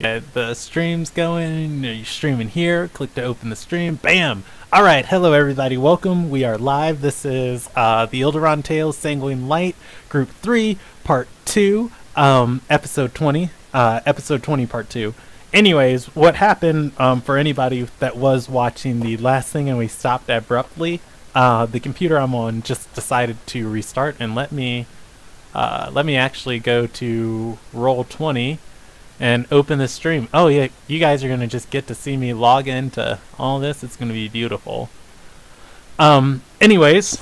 The stream's going. You're streaming here. Click to open the stream. Bam! Alright, hello everybody. Welcome. We are live. This is the Ilderon Tales Sanguine Light, Group 3, Part 2, Episode 20. Episode 20, Part 2. Anyways, what happened, for anybody that was watching the last thing and we stopped abruptly, the computer I'm on just decided to restart and let me actually go to Roll20 and open the stream. Oh yeah, you guys are gonna just get to see me log into all this. It's gonna be beautiful. Anyways,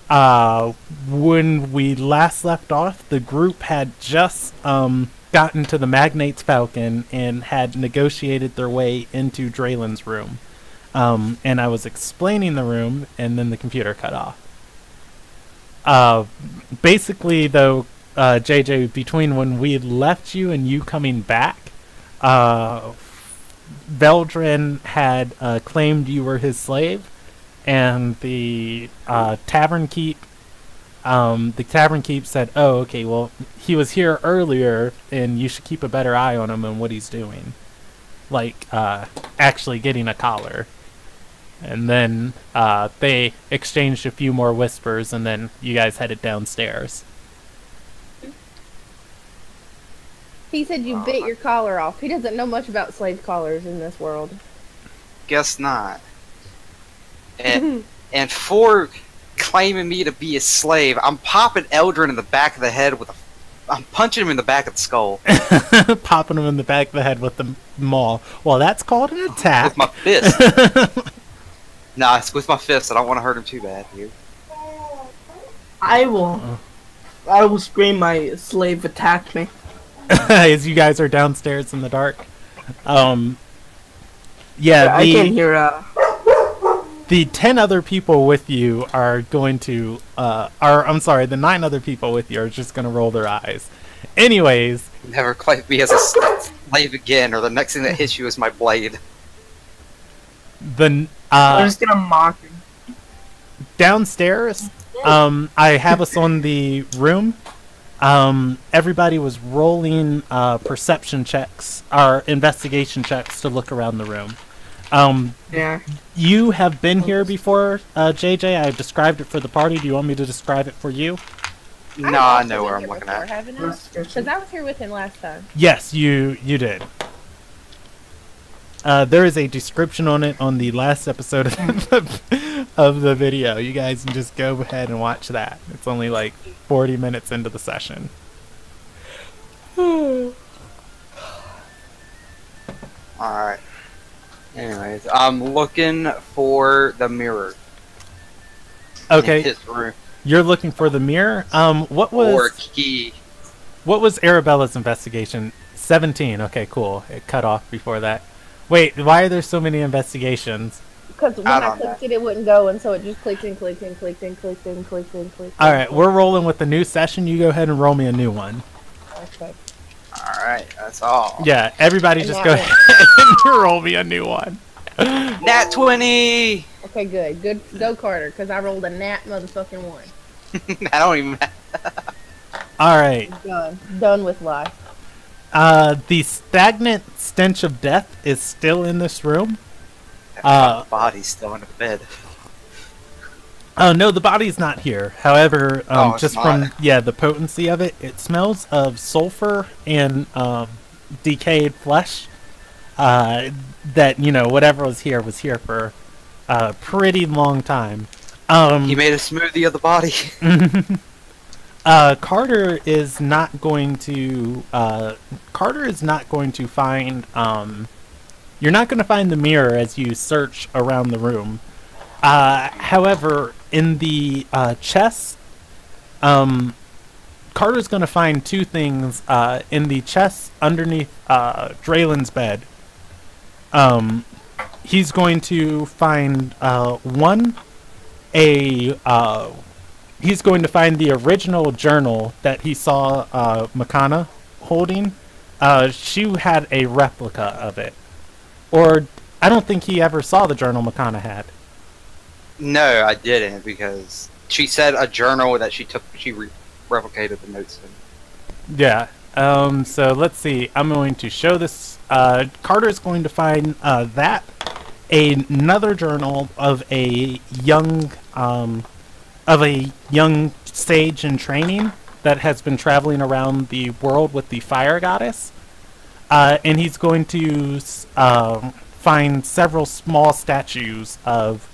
when we last left off, the group had just gotten to the Magnate's Falcon and had negotiated their way into Draylen's room. And I was explaining the room, and then the computer cut off. Basically, though, JJ, between when we left you and you coming back, Veldrin had claimed you were his slave, and the tavern keep said, "Oh, okay, well, he was here earlier, and you should keep a better eye on him and what he's doing, like actually getting a collar." And then they exchanged a few more whispers, and then you guys headed downstairs. He said you bit your collar off. He doesn't know much about slave collars in this world. Guess not. And for claiming me to be a slave, I'm popping Eldrin in the back of the head with a... I'm punching him in the back of the skull. Popping him in the back of the head with the maul. Well, that's called an attack. With my fist. Nah, it's with my fist. I don't want to hurt him too bad here. I will scream my slave attack me. As you guys are downstairs in the dark. Yeah, I can hear the 10 other people with you are going to I'm sorry, the 9 other people with you are just gonna roll their eyes. Anyways, never claim me as a slave again, or the next thing that hits you is my blade. I'm just gonna mock him. Downstairs, I have us on the room. Everybody was rolling perception checks, or investigation checks, to look around the room. Yeah. You have been here before, JJ. I've described it for the party. Do you want me to describe it for you? No, I know where I'm looking at. Because I was here with him last time. Yes, you did. There is a description on it on the last episode of the video. You guys can just go ahead and watch that. It's only like 40 minutes into the session. Alright. Anyways, I'm looking for the mirror. Okay. In his room. You're looking for the mirror? What was... Or key. What was Arabella's investigation? 17. Okay, cool. It cut off before that. Wait, why are there so many investigations? Because when I clicked it, it wouldn't go, and so it just clicked and clicked and clicked and clicked and clicked and clicked. Alright, we're rolling with the new session. You go ahead and roll me a new one. Okay. Alright, that's all. Yeah, everybody just go ahead and roll me a new one. Nat 20! Okay, good. Good. Go, Carter, because I rolled a nat motherfucking 1. I don't even... Alright. Done with life. The stagnant stench of death is still in this room. The body's still in the bed. Oh no, the body's not here. However, just from the potency of it, it smells of sulfur and decayed flesh. That, you know, whatever was here for a pretty long time. He made a smoothie of the body. Carter is not going to find you're not going to find the mirror as you search around the room. However, in the chest, Carter's going to find 2 things in the chest underneath Draylen's bed. He's going to find he's going to find the original journal that he saw Makana holding. She had a replica of it. Or, I don't think he ever saw the journal Makana had. No, I didn't, because she said a journal that she took, she replicated the notes in. Yeah. So let's see. I'm going to show this. Carter's going to find that another journal of a young sage in training that has been traveling around the world with the fire goddess, and he's going to find several small statues of.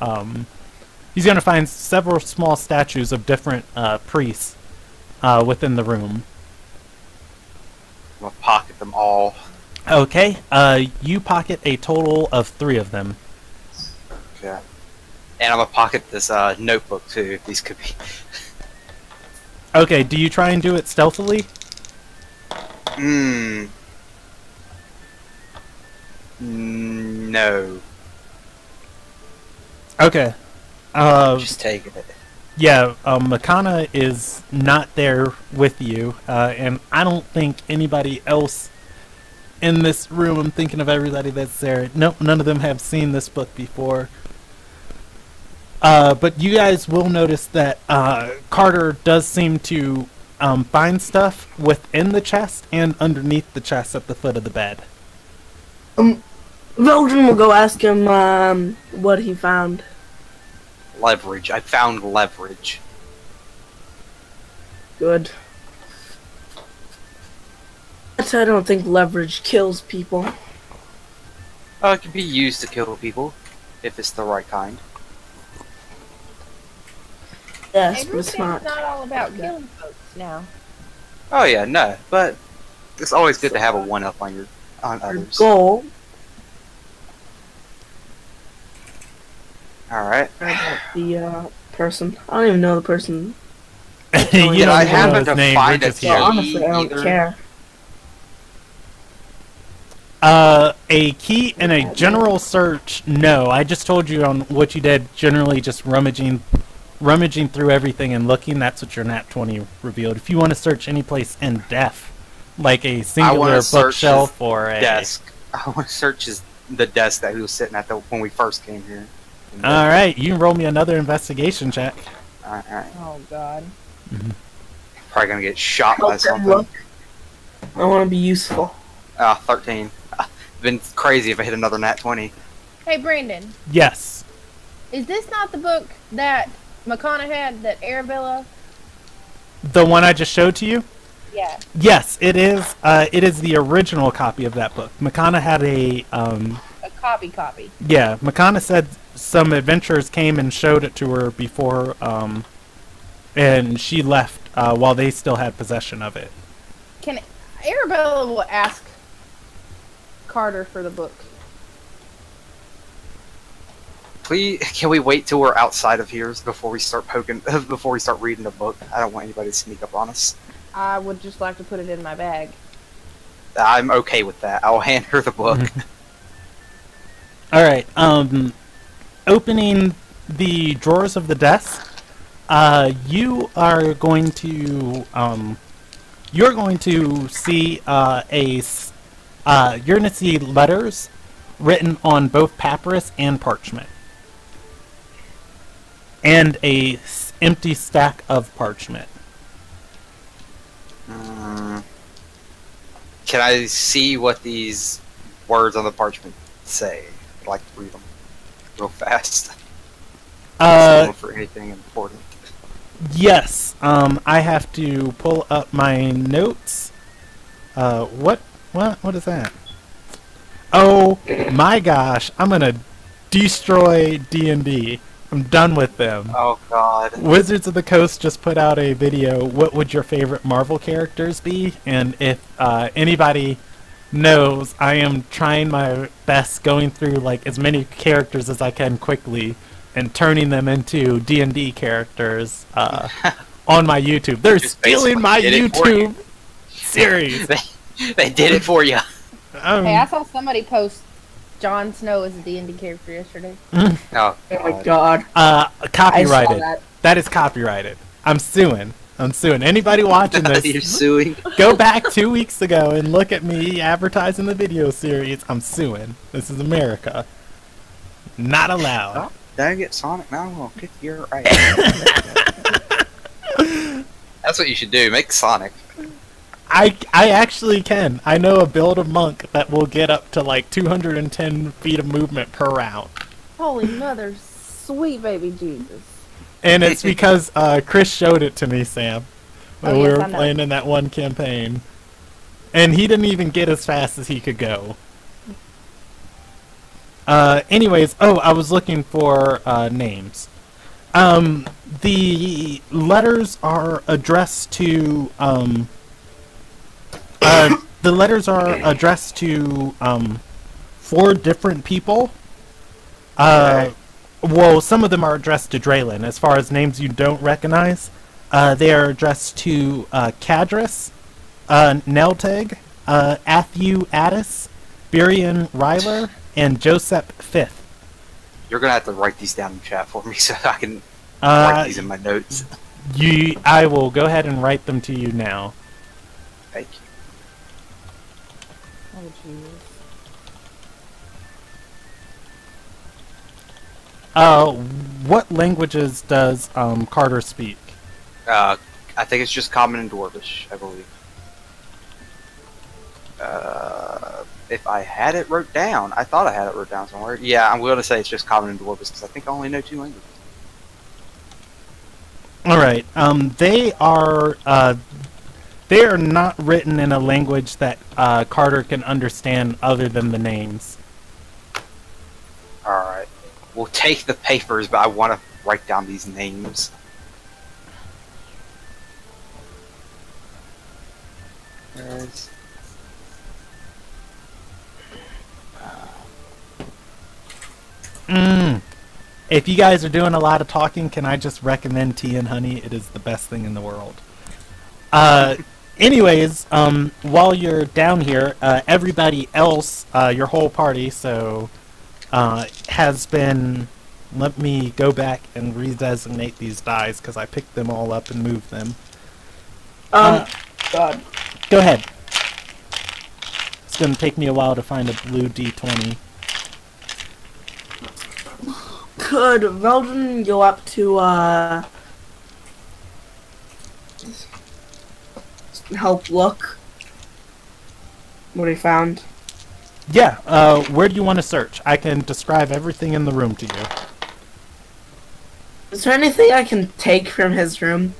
He's going to find several small statues of different priests within the room. I'm gonna pocket them all. Okay, you pocket a total of 3 of them. Okay. And I'm gonna pocket this notebook too. These could be. Okay, do you try and do it stealthily? No. Okay. Just taking it. Yeah, Makana is not there with you, and I don't think anybody else in this room, I'm thinking of everybody that's there. Nope, none of them have seen this book before. But you guys will notice that Carter does seem to find stuff within the chest and underneath the chest at the foot of the bed. Veldrin will go ask him what he found. Leverage. I found leverage. Good. But I don't think leverage kills people. It can be used to kill people if it's the right kind. Yes, but it's Everything's not. not all about killing folks now. Oh yeah, no, but it's always good to have a one-up on others. Goal. All right. The person. I don't even know the person. You don't I know happen his to name, find we're a just key. here. Honestly, I don't either. care. A key and a general search, no. I just told you on what you did, generally just rummaging through everything and looking. That's what your Nat 20 revealed. If you want to search any place in depth, like a singular bookshelf or a desk. I want to search the desk that he was sitting at when we first came here. Alright, you can roll me another investigation check. Alright. Oh God. Probably gonna get shot by Help them something. look. I want to be useful. 13. Been crazy if I hit another Nat 20. Hey Brandon, Yes. is this not the book that Makana had? That Arabella? The one I just showed to you? Yeah. Yes, it is. It is the original copy of that book. Makana had a Copy. yeah, Makana said some adventurers came and showed it to her before, and she left while they still had possession of it. Arabella will ask Carter for the book. Please, can we wait till we're outside of here before we start before we start reading the book? I don't want anybody to sneak up on us. I would just like to put it in my bag. I'm okay with that. I'll hand her the book. Alright, opening the drawers of the desk, you are going to, you're going to see, you're going to see letters written on both papyrus and parchment. And a empty stack of parchment. Can I see what these words on the parchment say? I'd like to read them real fast. For anything important. Yes, I have to pull up my notes. What is that? Oh my gosh, I'm gonna destroy D&D. I'm done with them. Oh god. Wizards of the Coast just put out a video, what would your favorite Marvel characters be? And if anybody knows, I am trying my best going through like as many characters as I can quickly and turning them into D&D characters on my YouTube. They're Just stealing my basically did it for you. YouTube series. They did it for you. Hey, I saw somebody post Jon Snow as a D&D character yesterday. Oh, Oh my god. copyrighted. that. That is copyrighted. I'm suing. Anybody watching You're this, suing. go back 2 weeks ago and look at me advertising the video series. I'm suing. This is America. Not allowed. Oh, did I get Sonic? Now I'm gonna kick your ass. That's what you should do. Make Sonic. I actually can. I know a build of monk that will get up to like 210 feet of movement per round. Holy mother, sweet baby Jesus. And it's because Chris showed it to me, Sam, when Oh, we yes, were I know. playing in that one campaign. And he didn't even get as fast as he could go. Anyways, I was looking for names. The letters are addressed to four different people. Okay. Well, some of them are addressed to Draylin. As far as names you don't recognize, they are addressed to Cadris, Nelteg, Athu Addis, Birian Ryler, and Joseph Fifth. You're gonna have to write these down in chat for me so I can write these in my notes. I will go ahead and write them to you now. Thank you. Oh, Jesus. What languages does Carter speak? I think it's just common and dwarvish, I believe. If I had it wrote down, I thought I had it wrote down somewhere. Yeah, I'm going to say it's just common and dwarvish because I think I only know 2 languages. All right. They are not written in a language that Carter can understand other than the names. Alright. We'll take the papers, but I want to write down these names. Where's... If you guys are doing a lot of talking, can I just recommend tea and honey? It is the best thing in the world. Anyways, while you're down here, everybody else, your whole party, so has been. Let me go back and redesignate these dies because I picked them all up and moved them. God. Go ahead. It's gonna take me a while to find a blue D20. Could Veldrin go up to, help look what he found? Yeah, where do you want to search? I can describe everything in the room to you. Is there anything I can take from his room?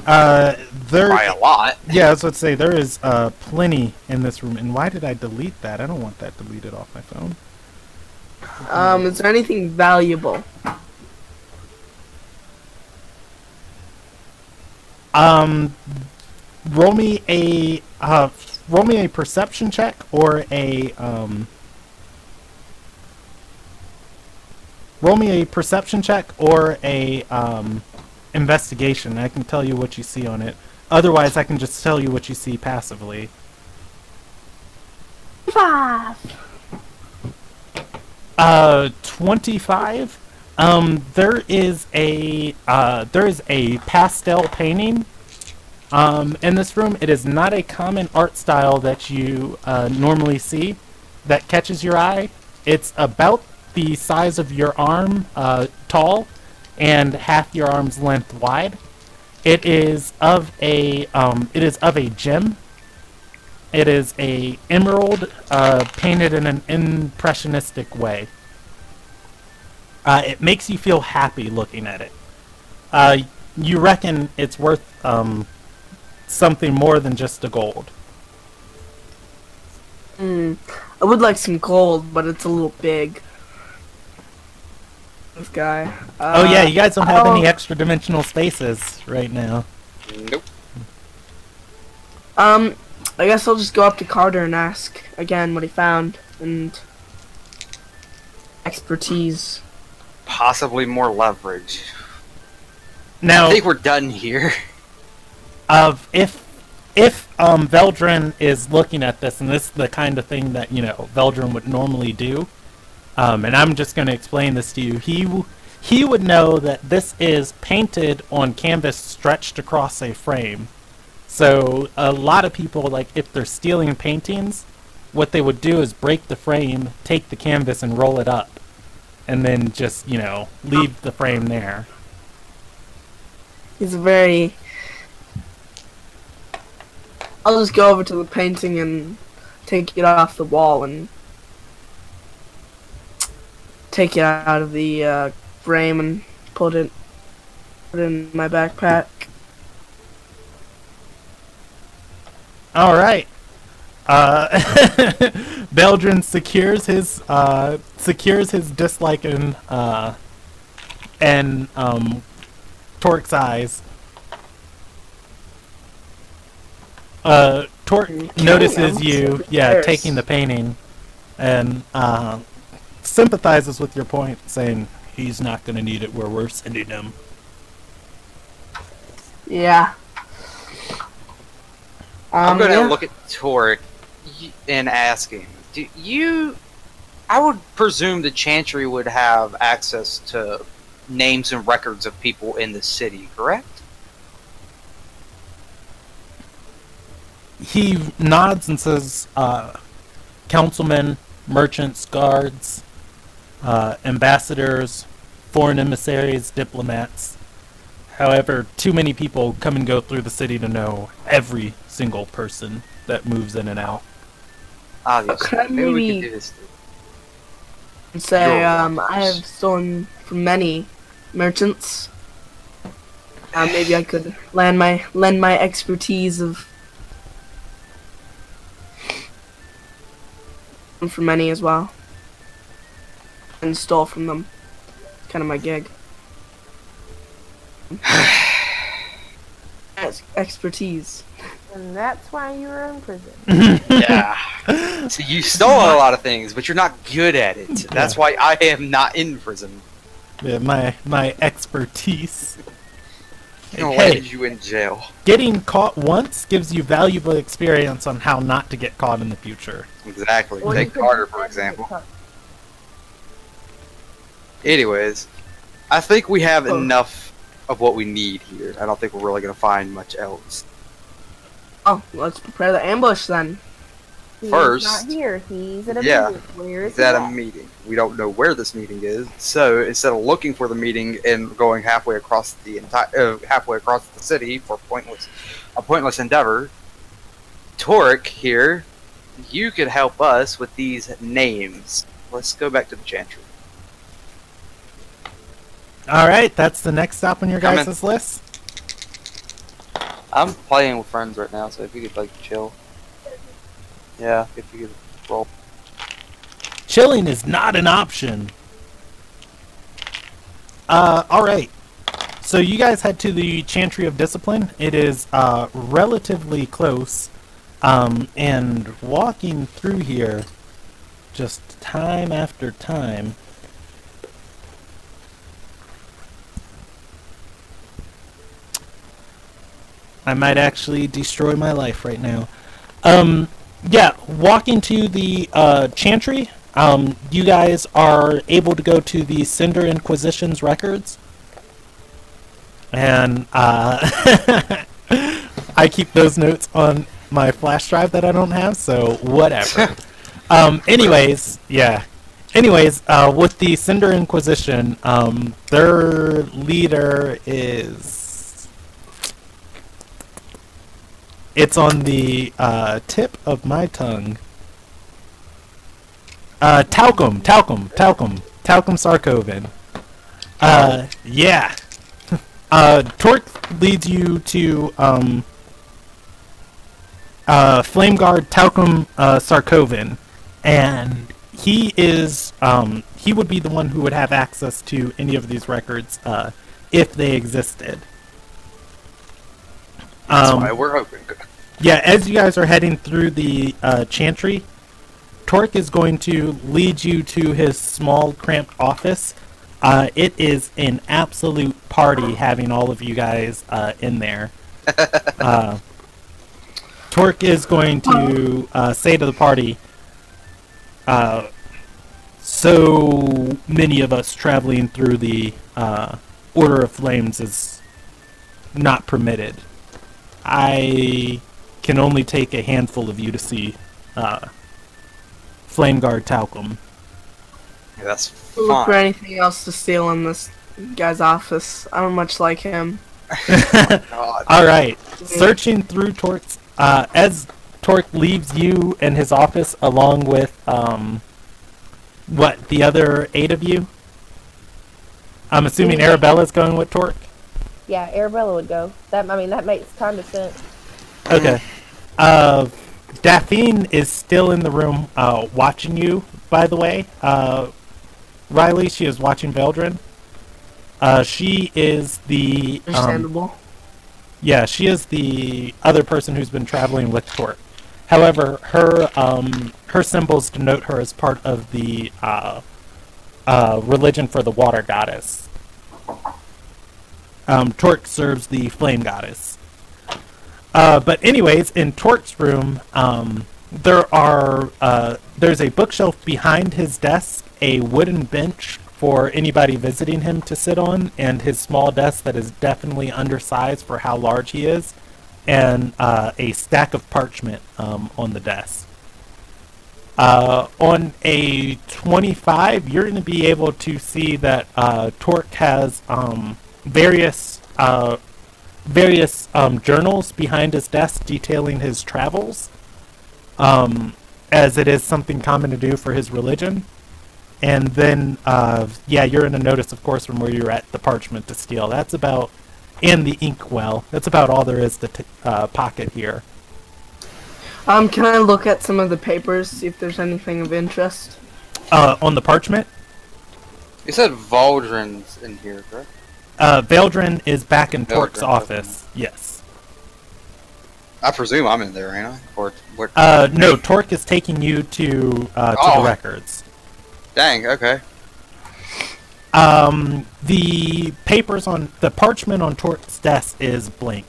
There. By a lot. Yeah, I was about to say, there is plenty in this room. And why did I delete that? I don't want that deleted off my phone. Is there anything valuable? Roll me a perception check or a investigation. I can tell you what you see on it. Otherwise, I can just tell you what you see passively. 5. 25. There is a pastel painting in this room. It is not a common art style that you normally see that catches your eye. It's about the size of your arm tall and half your arm's length wide. It is of a gem. It is a emerald painted in an impressionistic way. It makes you feel happy looking at it. You reckon it's worth something more than just the gold. I would like some gold, but it's a little big. This guy. Oh yeah, you guys don't have any extra dimensional spaces right now. Nope. I guess I'll just go up to Carter and ask again what he found and expertise. Possibly more leverage. Now, I think we're done here. If Veldrin is looking at this, and this is the kind of thing that Veldrin would normally do, and I'm just going to explain this to you. He would know that this is painted on canvas stretched across a frame. So a lot of people, like if they're stealing paintings, what they would do is break the frame, take the canvas, and roll it up, and then just leave the frame there. He's a very I'll just go over to the painting and take it off the wall and take it out of the frame and put it in my backpack. All right. Beldrin secures his dislike in Torque's eyes. Torque notices you, taking the painting, and sympathizes with your point, saying he's not going to need it where we're sending him. Yeah. I'm going to yeah. look at Torque and ask him, I would presume the Chantry would have access to names and records of people in the city, correct? He nods and says, councilmen, merchants, guards, ambassadors, foreign emissaries, diplomats. However, too many people come and go through the city to know every single person that moves in and out. Obviously. Maybe we can do this. And say, I have stolen from many merchants. Maybe I could lend my expertise of from many as well, and stole from them. Kind of my gig. Expertise. And that's why you were in prison. Yeah. So you stole a lot of things, but you're not good at it. That's why I am not in prison. Yeah, my expertise. Landed you in jail. Getting caught once gives you valuable experience on how not to get caught in the future. Exactly. Or you Take could Carter, for never example. get caught. Anyways, I think we have enough of what we need here. I don't think we're really going to find much else. Oh, let's prepare the ambush then. He's First- not here. He's at a Yeah, meeting. Where is He's he at a at? meeting. We don't know where this meeting is, so instead of looking for the meeting and going halfway across the city for a pointless endeavor, Torque here, you could help us with these names. Let's go back to the Chantry. Alright, that's the next stop on your Come guys' list. I'm playing with friends right now, so if you could like chill. Yeah, if you could roll. Chilling is not an option. Alright. So you guys head to the Chantry of Discipline. It is relatively close. And walking through here just time after time. I might actually destroy my life right now. Yeah, walking to the Chantry, you guys are able to go to the Cinder Inquisition's records. And I keep those notes on my flash drive that I don't have, so whatever. Anyways, yeah. Anyways, with the Cinder Inquisition, their leader is... It's on the tip of my tongue. Talcum Sarkovan. Yeah. Torque leads you to Flameguard Talcum Sarkovan, and he is he would be the one who would have access to any of these records if they existed. That's why we're hoping. Yeah, as you guys are heading through the Chantry, Torque is going to lead you to his small, cramped office. It is an absolute party having all of you guys in there. Torque is going to say to the party, so many of us traveling through the Order of Flames is not permitted. I can only take a handful of you to see Flameguard Talcum. Yeah, that's Look for fine. anything else to steal in this guy's office. I don't much like him. God. Alright, searching through Torque's as Torque leaves you in his office along with the other 8 of you. I'm assuming Arabella's going with Torque. Yeah, Arabella would go. That makes kind of sense. Okay. Daphne is still in the room watching you, by the way. Riley, she is watching Veldrin. She is the... Understandable. Yeah, she is the other person who's been traveling with Torque. However, her symbols denote her as part of the religion for the water goddess. Torque serves the flame goddess. But anyways, in Torque's room, there's a bookshelf behind his desk, a wooden bench for anybody visiting him to sit on, and his small desk that is definitely undersized for how large he is, and a stack of parchment on the desk. On a 25, you're going to be able to see that Torque has various journals behind his desk detailing his travels, as it is something common to do for his religion. And then, you're in a notice, of course, from where you're at the parchment to steal. That's about, and the inkwell. That's about all there is to pocket here. Can I look at some of the papers, see if there's anything of interest? On the parchment? You said Valdrin's in here, correct? Veldrin is back in Torque's Veldrin, office. Yes. I presume I'm in there, ain't I? Or what? No, Torque is taking you to the records. Dang. Okay. The papers on the parchment on Torque's desk is blank.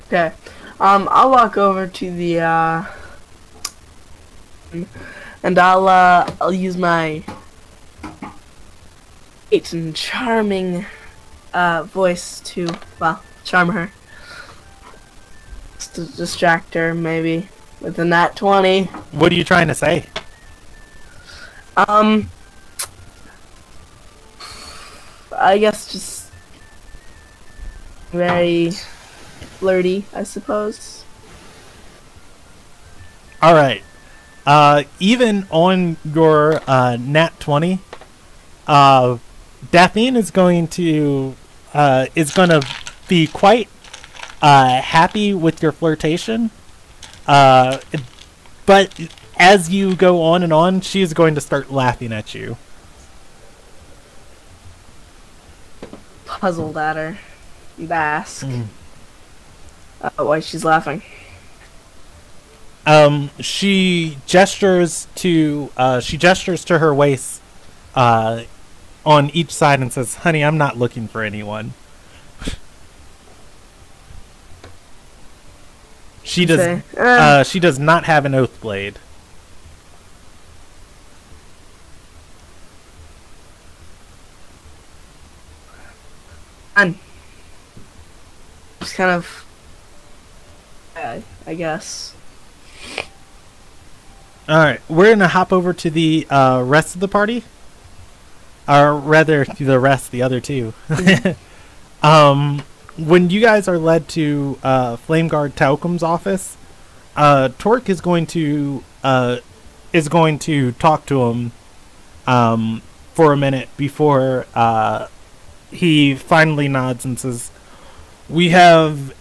Okay. I'll walk over to the and I'll use my great and charming voice to charm her. Just to distract her, maybe with a nat 20. What are you trying to say? I guess just very flirty, I suppose. All right. Even on your nat 20, Daphne is going to be quite happy with your flirtation. But as you go on, she is going to start laughing at you. Puzzled at her. You'd ask. Why she's laughing. She gestures to her waist on each side and says, "Honey, I'm not looking for anyone." She does not have an oath blade. Just kind of, I guess. Alright, we're going to hop over to the rest of the party. Or rather, to the other two. When you guys are led to Flameguard Taukum's office, Torque is going to talk to him for a minute before he finally nods and says, "We have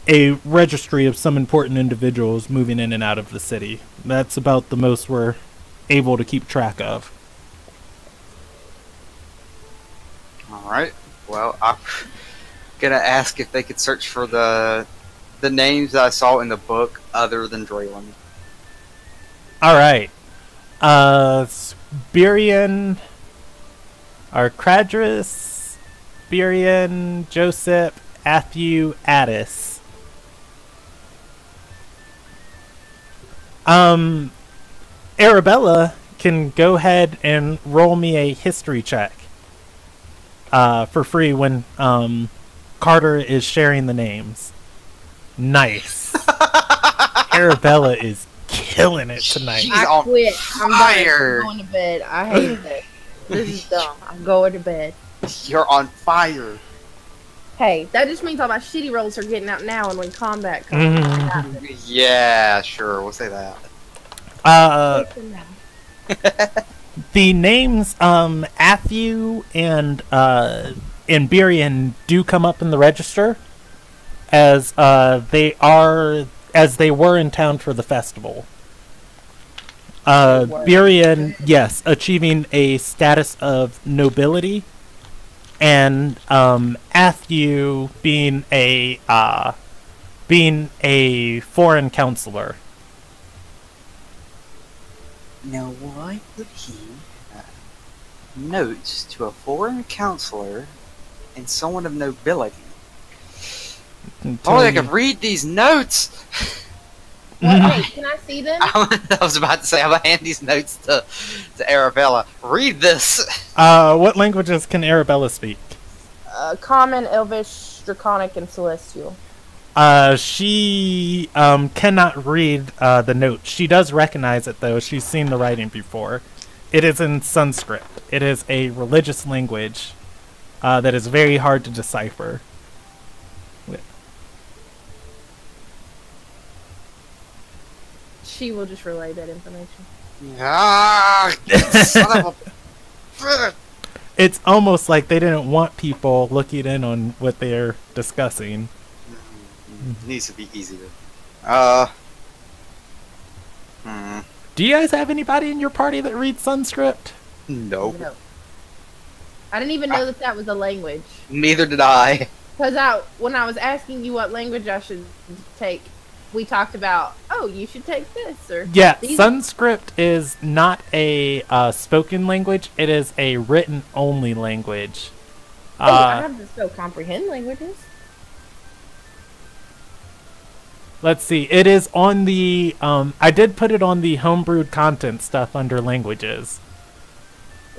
a registry of some important individuals moving in and out of the city. That's about the most we're able to keep track of." Alright. Well, I'm gonna ask if they could search for the names that I saw in the book other than Draylon. Alright. Spirian, Arcradris, Spirian, Joseph, Athu, Addis. Arabella can go ahead and roll me a history check for free when Carter is sharing the names. Nice. Arabella is killing it tonight. She's I on quit. I'm fire. going to bed. I hate this. This is dumb. I'm going to bed. You're on fire. Hey, that just means all my shitty rolls are getting out now, and when combat comes, Yeah, sure, we'll say that. The names Athew and Birion do come up in the register as they were in town for the festival. Birion, yes, achieving a status of nobility, and Athew being a foreign counselor. Now, why would he notes to a foreign counselor and someone of nobility? Only I could read these notes! Wait, can I see them? I was about to say, I'm gonna hand these notes to Arabella. Read this! What languages can Arabella speak? Common, Elvish, Draconic, and Celestial. She cannot read the note. She does recognize it, though. She's seen the writing before. It is in Sanskrit. It is a religious language that is very hard to decipher. She will just relay that information. Ah, son of a... It's almost like they didn't want people looking in on what they're discussing. Needs to be easier. Do you guys have anybody in your party that reads Sanskrit? Nope. No. I didn't even know that was a language. Neither did I. Because when I was asking you what language I should take, we talked about, oh, you should take this. Or yeah, Sanskrit is not a spoken language. It is a written-only language. I have to still comprehend languages. Let's see. It is on the... I did put it on the homebrewed content stuff under languages.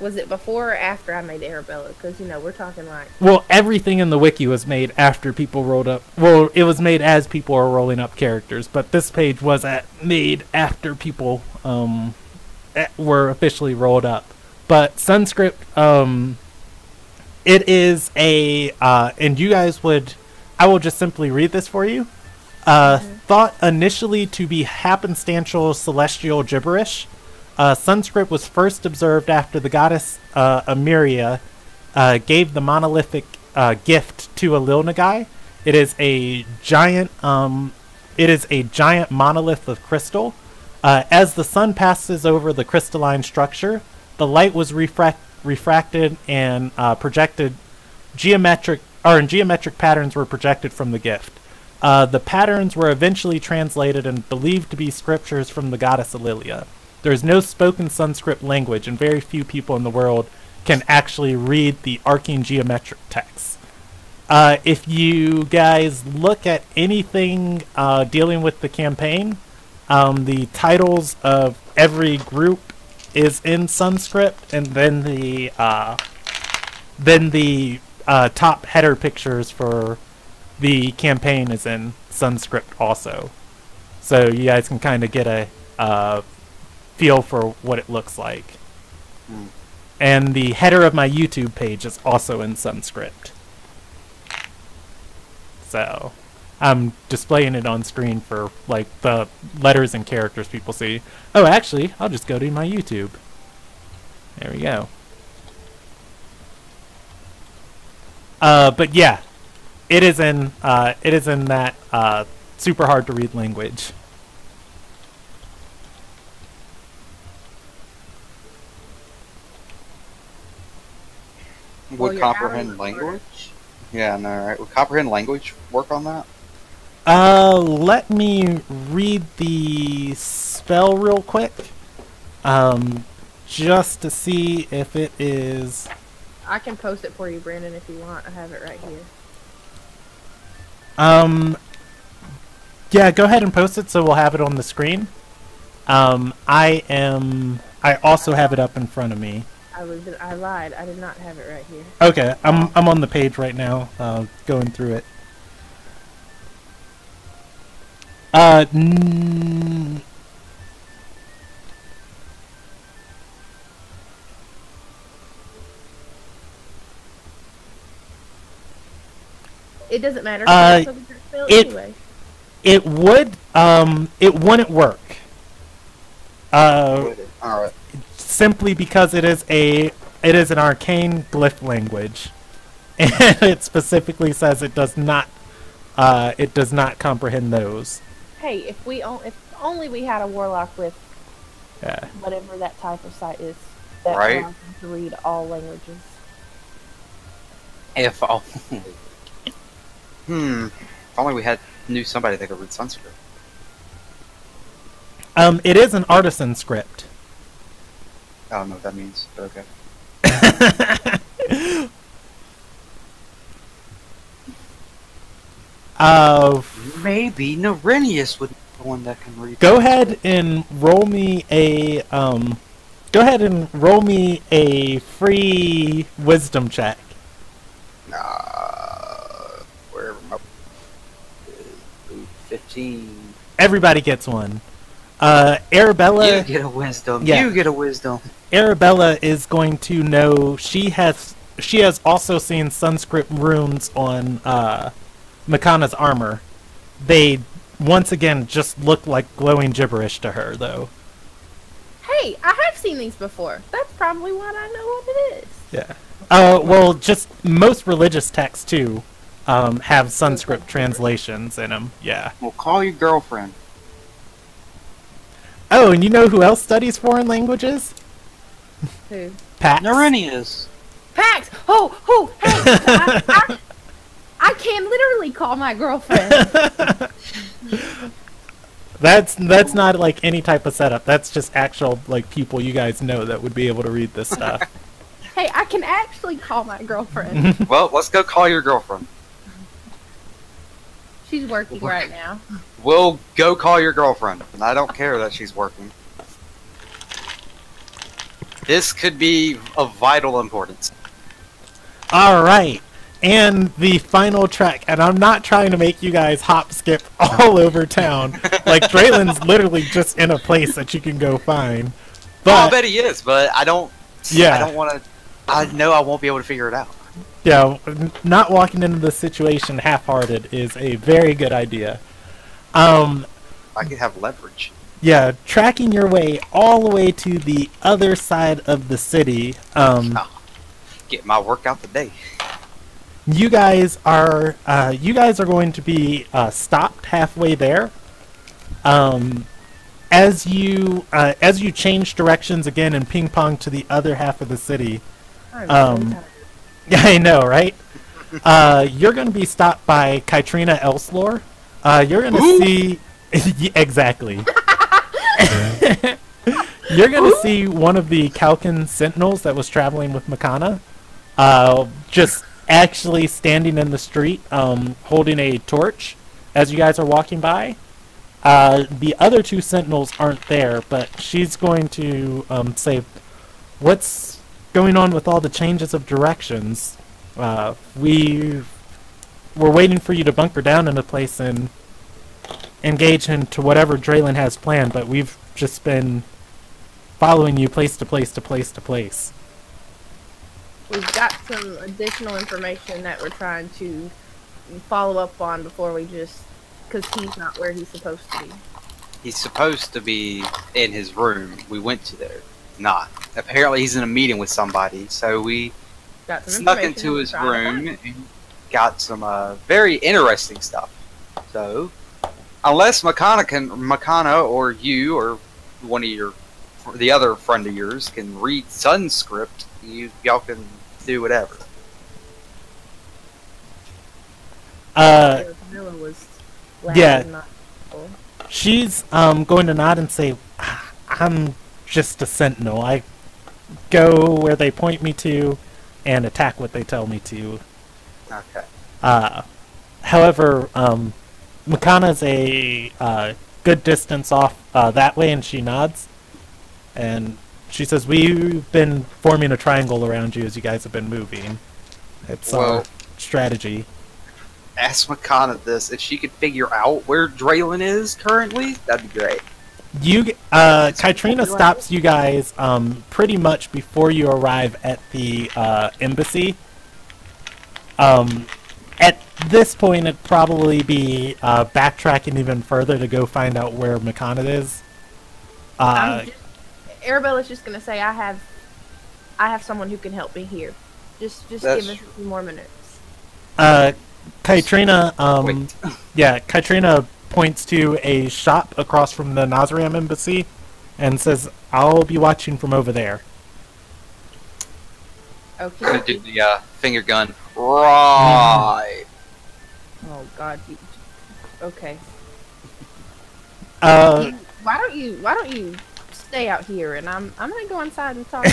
Was it before or after I made Arabella? Because, we're talking like... Well, everything in the wiki was made after people rolled up... Well, it was made as people were rolling up characters, but this page was made after people were officially rolled up. But Sanskrit, it is a... and you guys would... I will just simply read this for you. Thought initially to be happenstantial celestial gibberish, Sanskrit was first observed after the goddess Amiria gave the monolithic gift to Ililnagai. It is a giant monolith of crystal. As the sun passes over the crystalline structure, the light was refracted and projected geometric patterns were projected from the gift. The patterns were eventually translated and believed to be scriptures from the goddess Ililia. There is no spoken Sanskrit language, and very few people in the world can actually read the arcane geometric texts. If you guys look at anything dealing with the campaign, the titles of every group is in Sanskrit, and then the top header pictures for the campaign is in Sanskrit also. So you guys can kind of get a feel for what it looks like. And the header of my YouTube page is also in Sanskrit. So I'm displaying it on screen for like the letters and characters people see. Oh, actually, I'll just go to my YouTube. There we go. But yeah, it is in that super hard to read language. Would comprehend language? Yeah, no, right. Would comprehend language work on that? Let me read the spell real quick. Just to see if it is... I can post it for you, Brandon, if you want. I have it right here. Yeah, go ahead and post it so we'll have it on the screen. I also have it up in front of me. I lied. I did not have it right here. Okay, I'm on the page right now, going through it. It doesn't matter. it- Anyway. It wouldn't work. Alright. Simply because it is an arcane glyph language, and it specifically says it does not comprehend those. Hey, if only we had a warlock with Yeah. whatever that type of site is that Right. allows them to read all languages. If only we knew somebody that could read Sanskrit. It is an artisan script. I don't know what that means, but okay. Maybe Nerinius would be the one that can read. Go ahead and roll me a free wisdom check. Wherever my 15. Everybody gets one. Arabella. You get a wisdom. Yeah. You get a wisdom. Arabella is going to know. She has also seen Sunscript runes on Makana's armor. They once again just look like glowing gibberish to her, though. Hey, I have seen these before. That's probably what I know what it is. Yeah. Well, just most religious texts too have Sunscript translations in them. Yeah. Well, call your girlfriend. Oh, and you know who else studies foreign languages? Who? Pax. Nerinius. Pax! Oh, hey! I can literally call my girlfriend. That's not like any type of setup. That's just actual like people you guys know that would be able to read this stuff. Hey, I can actually call my girlfriend. Well, let's go call your girlfriend. She's working right now. We'll go call your girlfriend, and I don't care that she's working. This could be of vital importance. All right. And the final track, and I'm not trying to make you guys hop skip all over town. Like Draylen's literally just in a place that you can go find. Well, I But bet he is, but I don't. Yeah. I don't want to. I know I won't be able to figure it out. yeah, not walking into the situation half-hearted is a very good idea. I could have leverage. Yeah, tracking your way all the way to the other side of the city. Get my workout today. You guys are going to be stopped halfway there. As you change directions again and ping pong to the other half of the city. Yeah, I know, right? You're going to be stopped by Kytrina Elslore. You're going to see exactly. You're going to see one of the Kalkin Sentinels that was traveling with Makana. Just actually standing in the street, holding a torch as you guys are walking by. The other two Sentinels aren't there, but she's going to say, "What's going on with all the changes of directions? We're waiting for you to bunker down in a place and engage into whatever Draylen has planned, but we've just been following you place to place to place to place." We've got some additional information that we're trying to follow up on before we just... Because he's not where he's supposed to be. He's supposed to be in his room. We went to there. Not. Apparently he's in a meeting with somebody, so we Got some snuck information into we're his trying to room find. and got some very interesting stuff. So, unless Makana or you or one of the other friend of yours can read Sunscript, y'all can do whatever. Camilla was loud yeah. and not cool. She's going to nod and say, "I'm just a sentinel. I go where they point me to and attack what they tell me to." Okay. However, Makana's a good distance off that way, and she nods. And she says, "We've been forming a triangle around you as you guys have been moving. It's our strategy." Ask Makana this. If she could figure out where Draylen is currently, that'd be great. Kytrina stops you guys pretty much before you arrive at the embassy. at this point, it'd probably be backtracking even further to go find out where Makana is. Arabella's just gonna say, I have someone who can help me here. Just give us a few more minutes. Kytrina, Kytrina points to a shop across from the Nazariam embassy and says, I'll be watching from over there. Okay. I'm gonna do the finger gun. Right. Oh God. Okay. Uh, Why don't you stay out here and I'm gonna go inside and talk.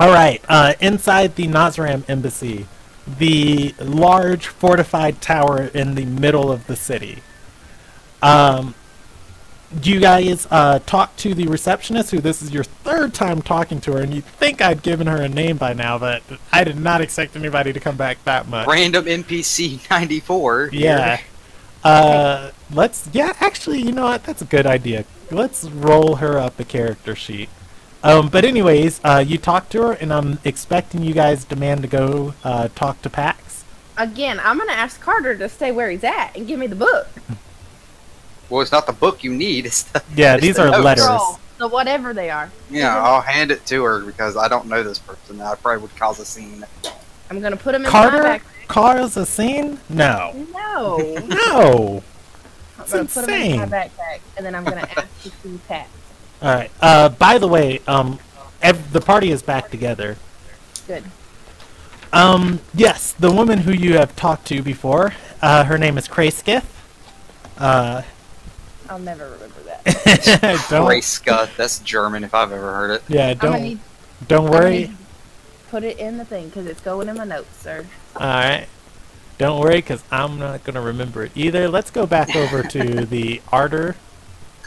Alright, inside the Nazram embassy, the large fortified tower in the middle of the city. You guys talk to the receptionist, who this is your third time talking to her, and you'd think I'd given her a name by now, but I did not expect anybody to come back that much. Random NPC 94. Yeah. Actually, you know what? That's a good idea. Let's roll her up a character sheet. But anyways, you talk to her, and I'm expecting you guys demand to go talk to Pax. Again, I'm gonna ask Carter to stay where he's at and give me the book. Well, it's not the book you need. It's the, Yeah, it's these the are notes. letters. So whatever they are. Yeah, I'll hand it to her because I don't know this person. I probably would cause a scene. I'm gonna put them in my Carter backpack. cause a scene? No. No. No. I'm It's gonna put them in my insane. backpack, and then I'm gonna ask to see Pat. Alright, by the way, the party is back together. Good. Yes, the woman who you have talked to before, her name is Krayskith. I'll never remember that. Don't, Rayska, that's German if I've ever heard it. yeah, I'm gonna don't, need don't worry. put it in the thing because it's going in my notes, sir. Alright. Don't worry, because I'm not going to remember it either. Let's go back over to the Ardor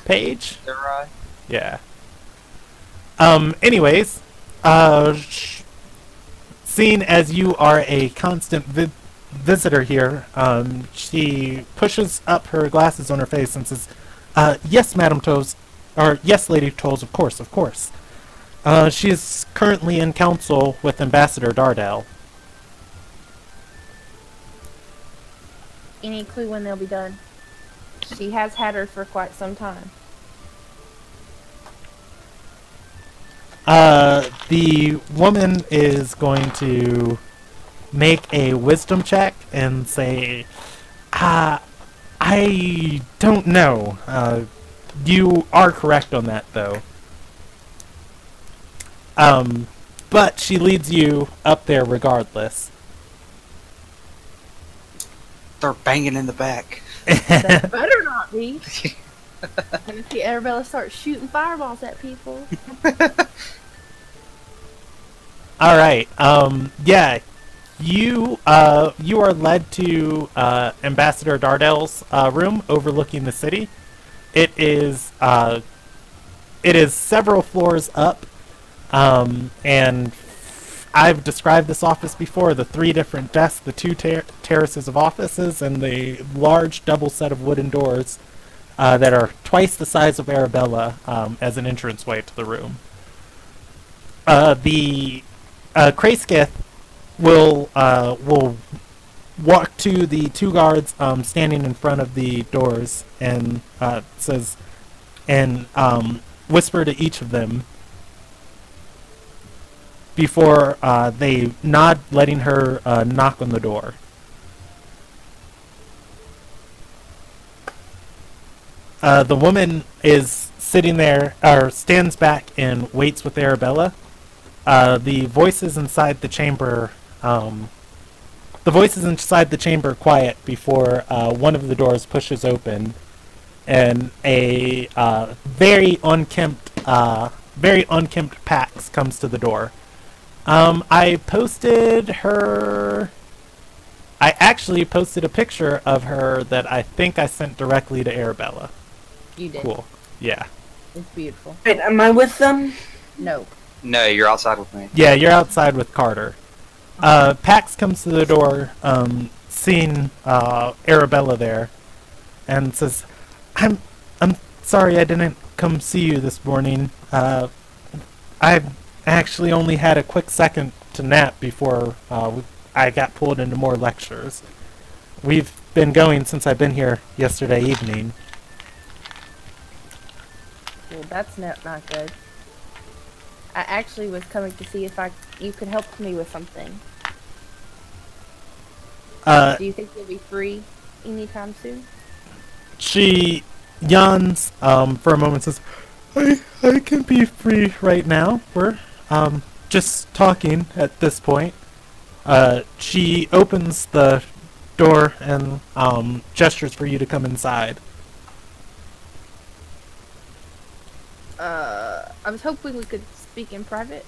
page. Is that right? Yeah. Anyways, seeing as you are a constant visitor here, she pushes up her glasses on her face and says, yes, Madam Toes, or yes, Lady Toes, of course, of course. She is currently in council with Ambassador Dardell. Any clue when they'll be done? She has had her for quite some time. The woman is going to make a wisdom check and say, I don't know. You are correct on that, though. But she leads you up there regardless. They're banging in the back. That better not be. I'm gonna see Arabella start shooting fireballs at people. Alright, yeah. You are led to Ambassador Dardell's room overlooking the city. It is several floors up, and I've described this office before: the 3 different desks, the 2 terraces of offices, and the large double set of wooden doors that are twice the size of Arabella as an entranceway to the room. The Krayskith will walk to the 2 guards standing in front of the doors and says, and whisper to each of them before they nod, letting her knock on the door. The woman is sitting there, or stands back and waits with Arabella. The voices inside the chamber quiet before one of the doors pushes open, and a very unkempt Pax comes to the door. I actually posted a picture of her that I think I sent directly to Arabella. You did. Cool. Yeah. It's beautiful. Wait, am I with them? No. No, you're outside with me. Yeah, you're outside with Carter. Pax comes to the door, seeing Arabella there, and says, I'm sorry I didn't come see you this morning. I actually only had a quick second to nap before I got pulled into more lectures. We've been going since I've been here yesterday evening. Well, that's not good. I actually was coming to see if you could help me with something. Do you think you'll be free anytime soon? She yawns for a moment and says, I can be free right now. We're just talking at this point. She opens the door and gestures for you to come inside. I was hoping we could speak in private.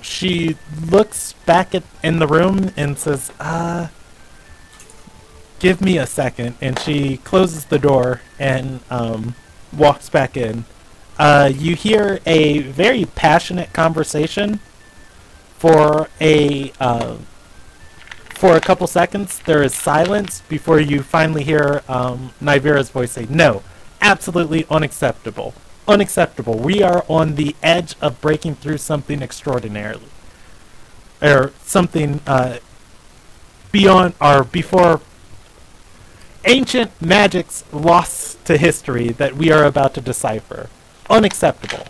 She looks back in the room and says, give me a second. And she closes the door and walks back in. You hear a very passionate conversation for a couple seconds. There is silence before you finally hear Nivera's voice say, "No, absolutely unacceptable. Unacceptable. We are on the edge of breaking through something extraordinary. Or something before ancient magics lost to history that we are about to decipher. Unacceptable."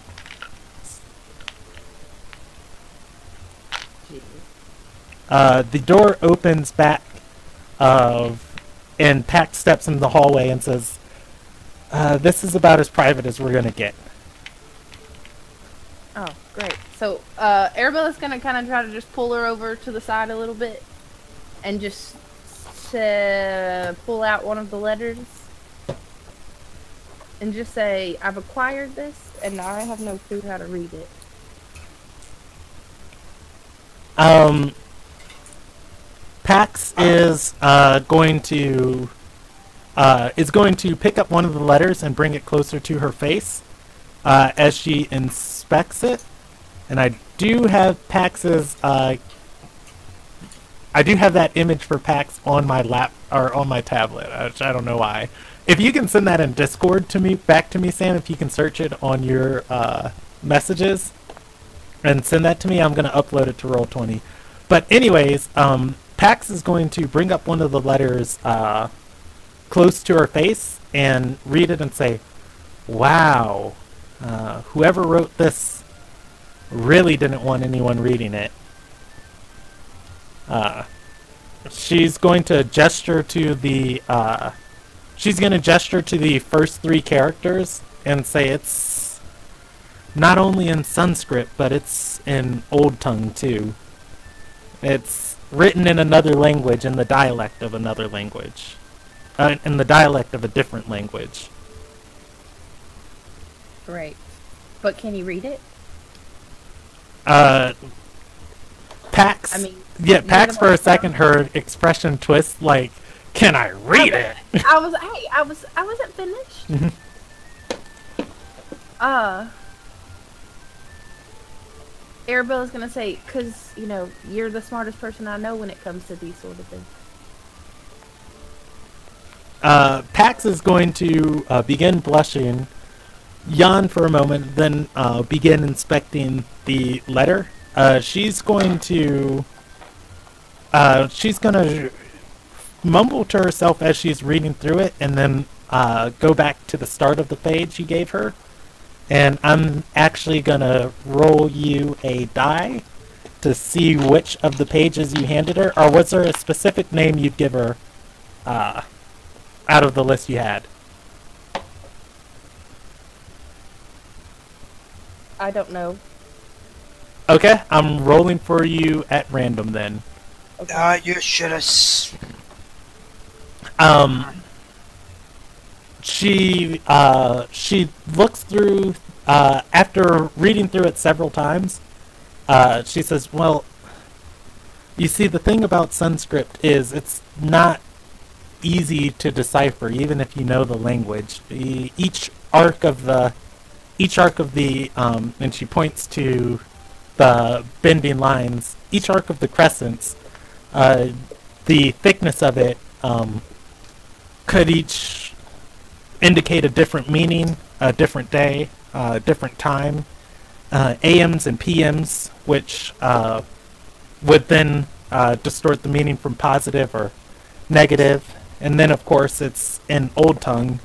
The door opens back, and Pac steps into the hallway and says, this is about as private as we're going to get. Oh, great. So, Arabella's gonna kind of try to just pull her over to the side a little bit and just pull out one of the letters and just say, I've acquired this and I have no clue how to read it. Pax is going to pick up one of the letters and bring it closer to her face as she inspects it. And I do have Pax's I do have that image for Pax on my on my tablet. I don't know why. If you can send that in Discord back to me, Sam, if you can search it on your messages and send that to me, I'm gonna upload it to Roll20. But anyways, Pax is going to bring up one of the letters close to her face and read it and say, "Wow, whoever wrote this really didn't want anyone reading it." She's going to gesture to the first three characters and say it's not only in Sanskrit, but it's in Old Tongue too. It's written in another language, in the dialect of another language. In the dialect of a different language. Great. But can you read it? Pax. Pax for a second, her expression twists like, "Can I read it?" I wasn't finished. Arabella's gonna say, "'Cause you're the smartest person I know when it comes to these sort of things." Pax is going to begin blushing, yawn for a moment, then begin inspecting the letter. She's going to mumble to herself as she's reading through it, and then go back to the start of the page you gave her. And I'm actually gonna roll you a die to see which of the pages you handed her, or was there a specific name you'd give her out of the list you had? I don't know. Okay, I'm rolling for you at random then. Okay. You should have. She looks through, after reading through it several times, she says, "Well, you see, the thing about Sanskrit is it's not easy to decipher, even if you know the language. Each arc of the, and she points to the bending lines, each arc of the crescents, the thickness of it, could each indicate a different meaning, a different day, a different time. AMs and PMs, which would then distort the meaning from positive or negative. And then, of course, it's in Old Tongue,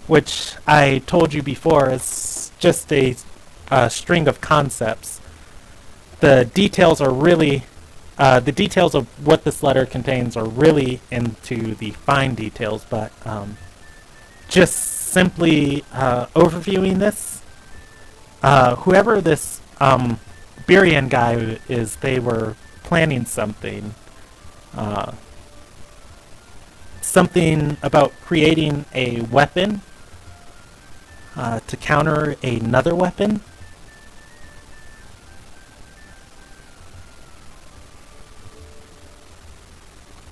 which I told you before is just a string of concepts. The details are really, the details of what this letter contains are really into the fine details, but just simply overviewing this, whoever this Birian guy is, they were planning something. Something about creating a weapon to counter another weapon.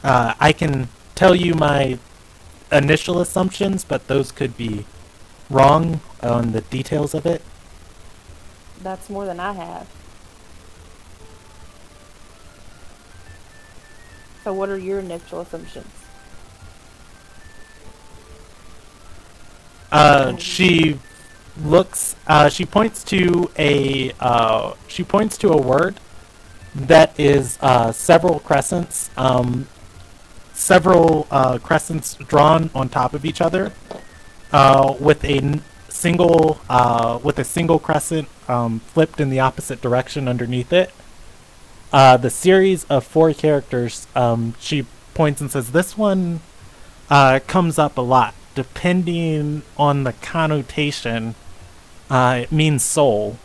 I can tell you my initial assumptions, but those could be wrong on the details of it. That's more than I have. So what are your initial assumptions? She looks. She points to a. She points to a word that is several crescents. Several crescents drawn on top of each other, with a single crescent flipped in the opposite direction underneath it. The series of 4 characters. She points and says, "This one comes up a lot. Depending on the connotation, it means soul."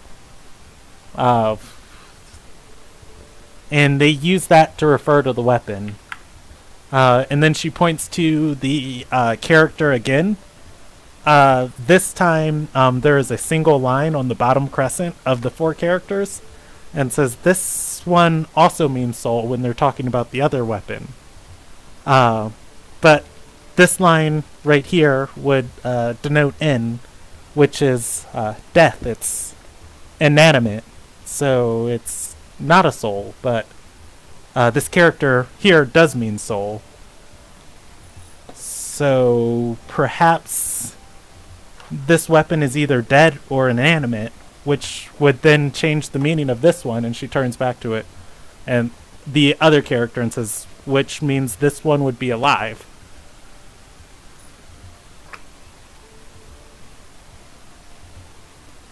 And they use that to refer to the weapon. And then she points to the character again. This time, there is a single line on the bottom crescent of the 4 characters, and says this one also means soul when they're talking about the other weapon. But this line right here would denote N, which is death. It's inanimate, so it's not a soul, but this character here does mean soul. So perhaps this weapon is either dead or inanimate, which would then change the meaning of this one. And she turns back to it and the other character and says, which means this one would be alive.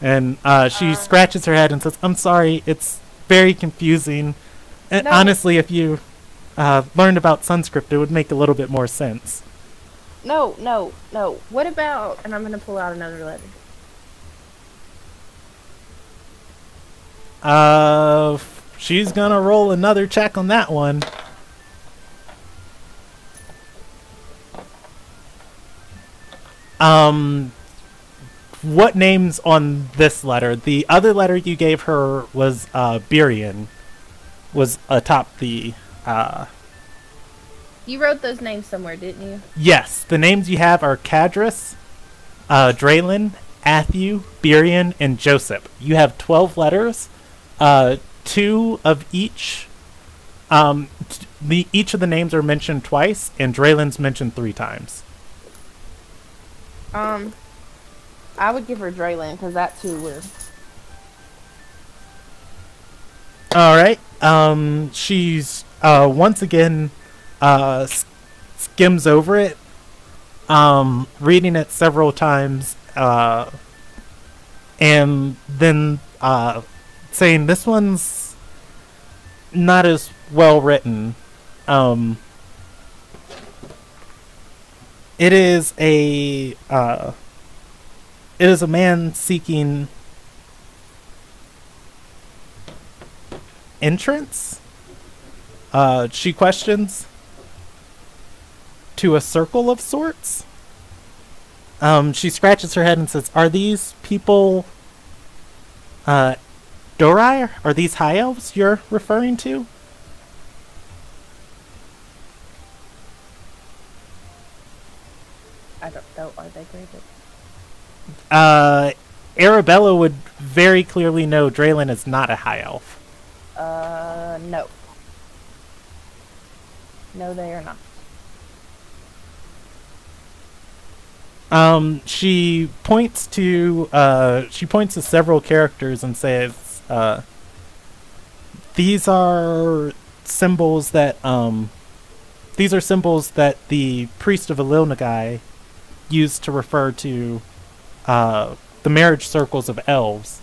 And she scratches her head and says, "I'm sorry, it's very confusing. And No. honestly, if you learned about Sunscript, it would make a little bit more sense." No. What about, and I'm going to pull out another letter. She's gonna roll another check on that one. What name's on this letter? The other letter you gave her was Birian, was atop the You wrote those names somewhere, didn't you? Yes, the names you have are Cadrus, Draylin, Athu, Birian, and Joseph. You have 12 letters, 2 of each. Each of the names are mentioned twice, and Draylin's mentioned 3 times. I would give her Draylin, because that too weird. Alright, she's once again skims over it, reading it several times, and then saying this one's not as well written. It is a man seeking entrance. She questions, to a circle of sorts. She scratches her head and says, "Are these people Dorai? Are these high elves you're referring to?" I don't know. Are they graded? Arabella would very clearly know Draylin is not a high elf. No. No, they are not. She points to several characters and says, "These are symbols that the priest of Ililnagai used to refer to the marriage circles of elves.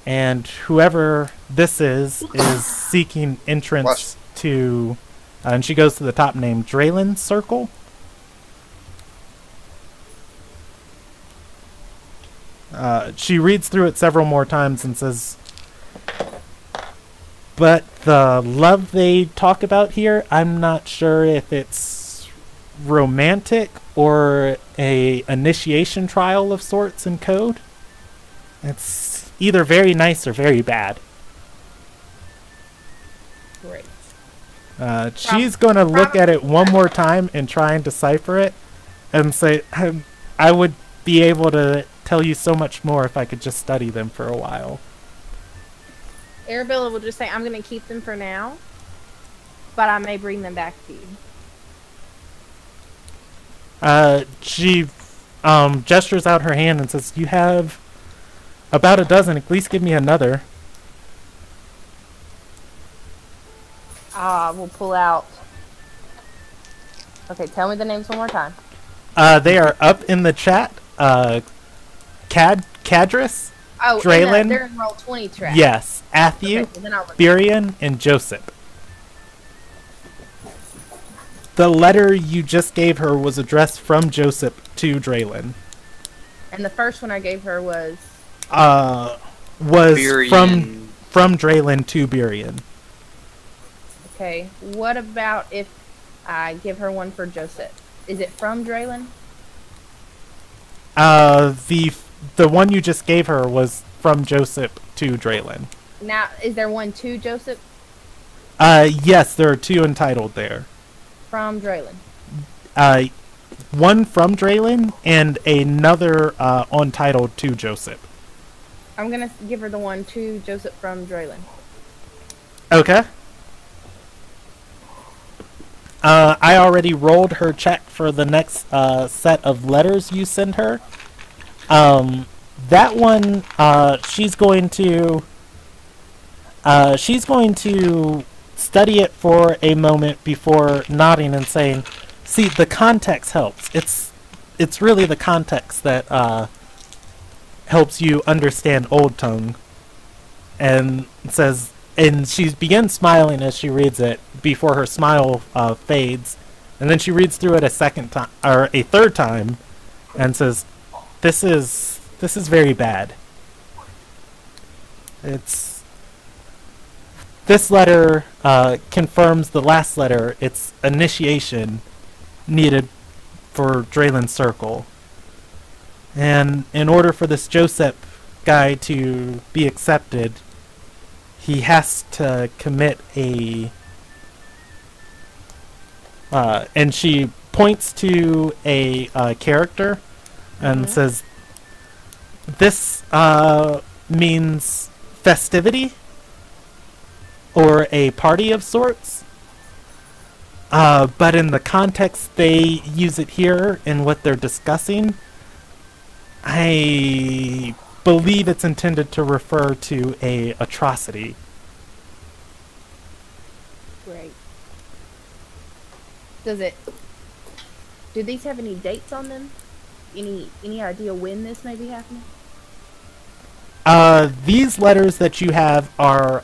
And whoever this is seeking entrance to," and she goes to the top name, Draylen Circle. She reads through it several more times and says, "But the love they talk about here, I'm not sure if it's romantic or a initiation trial of sorts in code. It's either very nice or very bad." Great. She's going to look at it one more time and try and decipher it and say, "I would be able to tell you so much more if I could just study them for a while." Arabella will just say, "I'm going to keep them for now, but I may bring them back to you." She gestures out her hand and says, "You have about a dozen. At least give me another." We'll pull out. Okay, tell me the names one more time. They are up in the chat. Cadris, Oh, Draylen, they're in roll 20 track. yes, Athiu, Okay, so then I'll look. Birion, and Joseph. The letter you just gave her was addressed from Joseph to Draylen. And the first one I gave her was. Was Birion. from Draylen to Birion. Okay, what about if I give her one for Joseph? Is it from Draylen? The one you just gave her was from Joseph to Draylen. Now, is there one to Joseph Yes, there are two entitled there. from Draylen? One from Draylen and another untitled to Joseph. I'm gonna give her the one to Joseph from Draylen. Okay. I already rolled her check for the next set of letters you send her. That one, she's going to study it for a moment before nodding and saying, "See, the context helps. It's really the context that helps you understand Old Tongue." And says, and she begins smiling as she reads it before her smile fades, and then she reads through it a second time or a third time, and says, "This is very bad. This letter confirms the last letter. It's initiation needed for Draylen Circle. And in order for this Joseph guy to be accepted, he has to commit a..." and she points to a character and says, "This means festivity or a party of sorts. But in the context they use it here in what they're discussing, I believe it's intended to refer to a atrocity." Great. Do these have any dates on them? Any idea when this may be happening? These letters that you have are,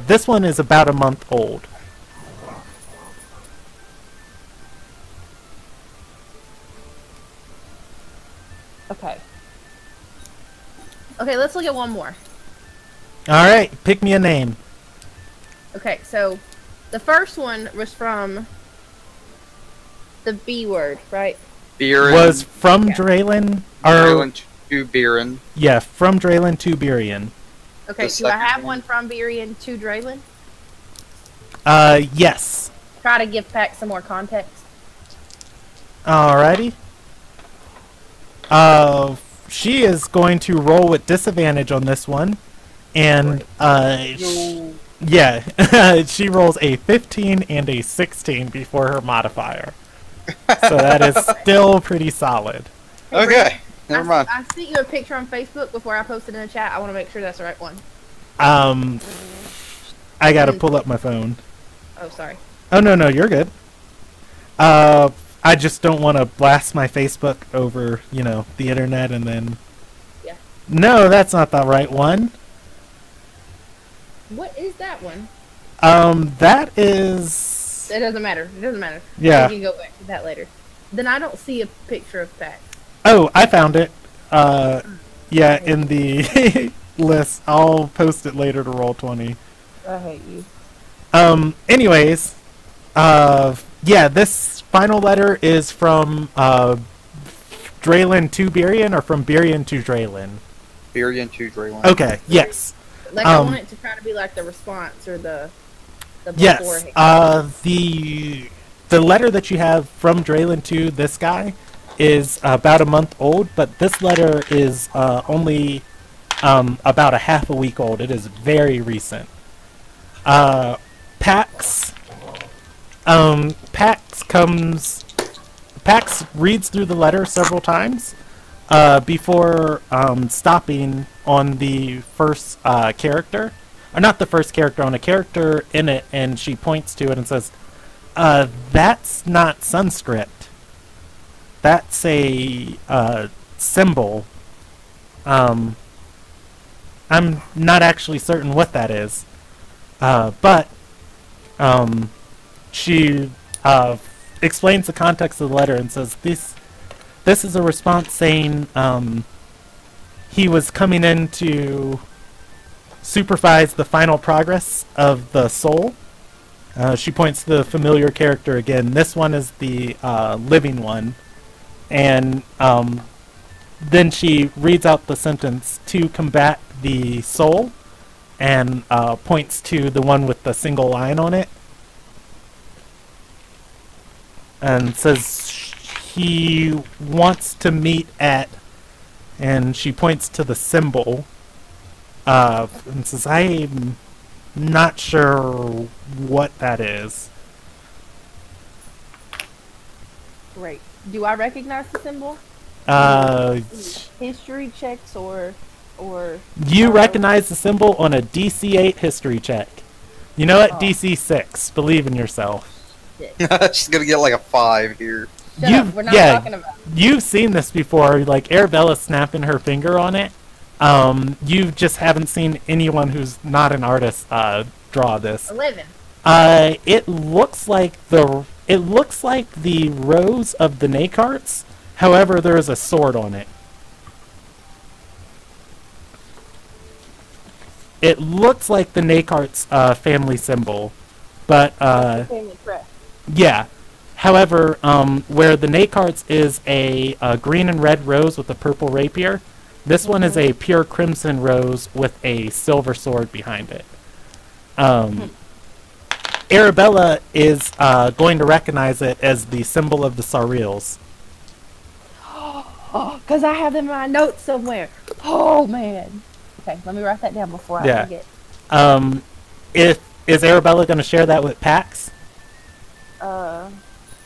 this one is about a month old. Okay. Okay, let's look at one more. Alright, pick me a name. Okay, so the first one was from the B word, right? Biren. Was from Yeah. Draylen, or Draylen to Biren. yeah, from Draylen to Birion. Okay, The do I second have one. one from Birion to Draylen? Yes. Try to give back some more context. Alrighty. She is going to roll with disadvantage on this one, and yeah, she rolls a 15 and a 16 before her modifier. So that is still pretty solid. Hey, Okay, never mind. I sent you a picture on Facebook before I posted in the chat. I want to make sure that's the right one. I gotta pull up my phone. Oh, sorry. Oh, no, you're good. I just don't want to blast my Facebook over, the internet and then... Yeah. No, that's not the right one. What is that one? That is... It doesn't matter. It doesn't matter. Yeah. We can go back to that later. Then I don't see a picture of Pax. Oh, I found it. Yeah, in the list. I'll post it later to Roll20. I hate you. Anyways, yeah, this final letter is from Draylin to Birion, or from Birion to Draylin? Birion to Draylin. Okay, yes. Like, I want it to kind of be like the response or the yes. beforehand. The letter that you have from Draylin to this guy is about a month old, but this letter is only about a half a week old. It is very recent. Pax reads through the letter several times before stopping on the first character. Or not the first character, on a character in it, and she points to it and says, that's not Sanskrit. That's a symbol. I'm not actually certain what that is. But she explains the context of the letter and says this is a response saying he was coming in to supervise the final progress of the soul. She points to the familiar character again. This one is the living one. And then she reads out the sentence, to combat the soul, and points to the one with the single line on it. And says he wants to meet at, and she points to the symbol, and says, I'm not sure what that is. Great. Do I recognize the symbol? History checks or you recognize the symbol on a DC-8 history check. You know what? DC-6. Believe in yourself. She's gonna get like a 5 here. Shut up, we're not talking about it. You've seen this before, like Arabella snapping her finger on it. You just haven't seen anyone who's not an artist draw this. 11. It looks like the rose of the Nakarts. However, there is a sword on it. It looks like the Nakarts family symbol, but Family crest. yeah. However, where the Nakarts is a green and red rose with a purple rapier, this one is a pure crimson rose with a silver sword behind it. Arabella is going to recognize it as the symbol of the Sarils. Oh, because I have them in my notes somewhere. Oh, man. Okay, let me write that down before I forget. Is Arabella going to share that with Pax?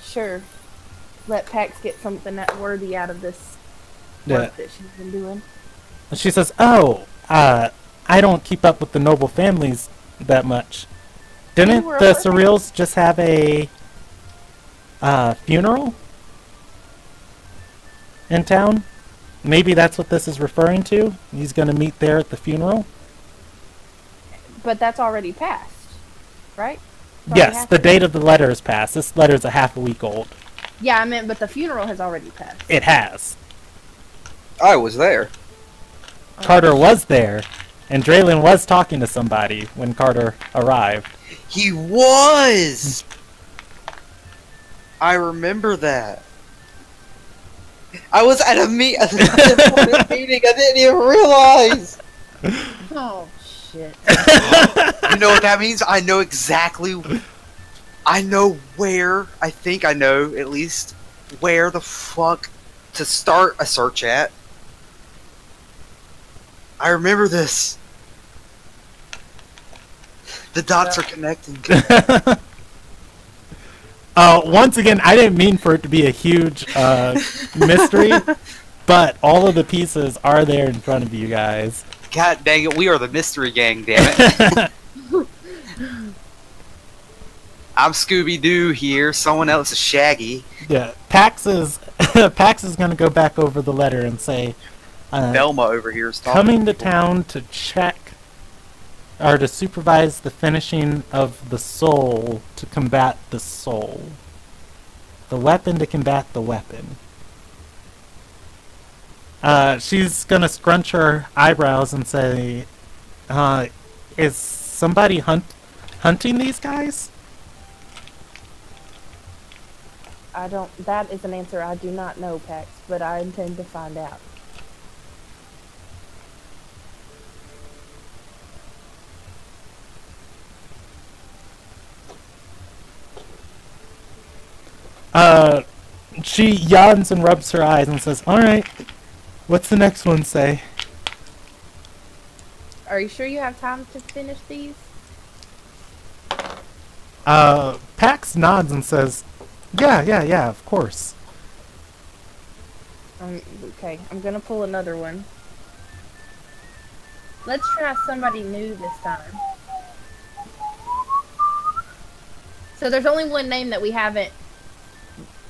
Sure. Let Pax get something that worthy out of this work that she's been doing. She says, "Oh, I don't keep up with the noble families that much. Didn't the Surreals just have a funeral in town? Maybe that's what this is referring to. He's going to meet there at the funeral." But that's already passed, right? Yes, the date of the letter is passed. This letter is a half a week old. Yeah, I meant, but the funeral has already passed. It has. I was there. Carter was there, and Draylin was talking to somebody when Carter arrived. He was! I remember that. I was at a meeting. I didn't even realize. Oh, shit. You know what that means? I know exactly. I know where. I think I know at least where the fuck to start a search at. I remember this. The dots are connecting. Once again, I didn't mean for it to be a huge mystery, but all of the pieces are there in front of you guys. God dang it, we are the mystery gang, damn it. I'm Scooby-Doo here, someone else is Shaggy. Yeah, Pax is Pax is gonna go back over the letter and say, Velma over here is talking. coming to town to check or to supervise the finishing of the soul to combat the soul. The weapon to combat the weapon. She's gonna scrunch her eyebrows and say, is somebody hunting these guys? That is an answer I do not know, Pax, but I intend to find out. She yawns and rubs her eyes and says, alright, what's the next one say? Are you sure you have time to finish these? Pax nods and says, yeah, of course. Okay, I'm gonna pull another one. Let's try somebody new this time. So there's only one name that we haven't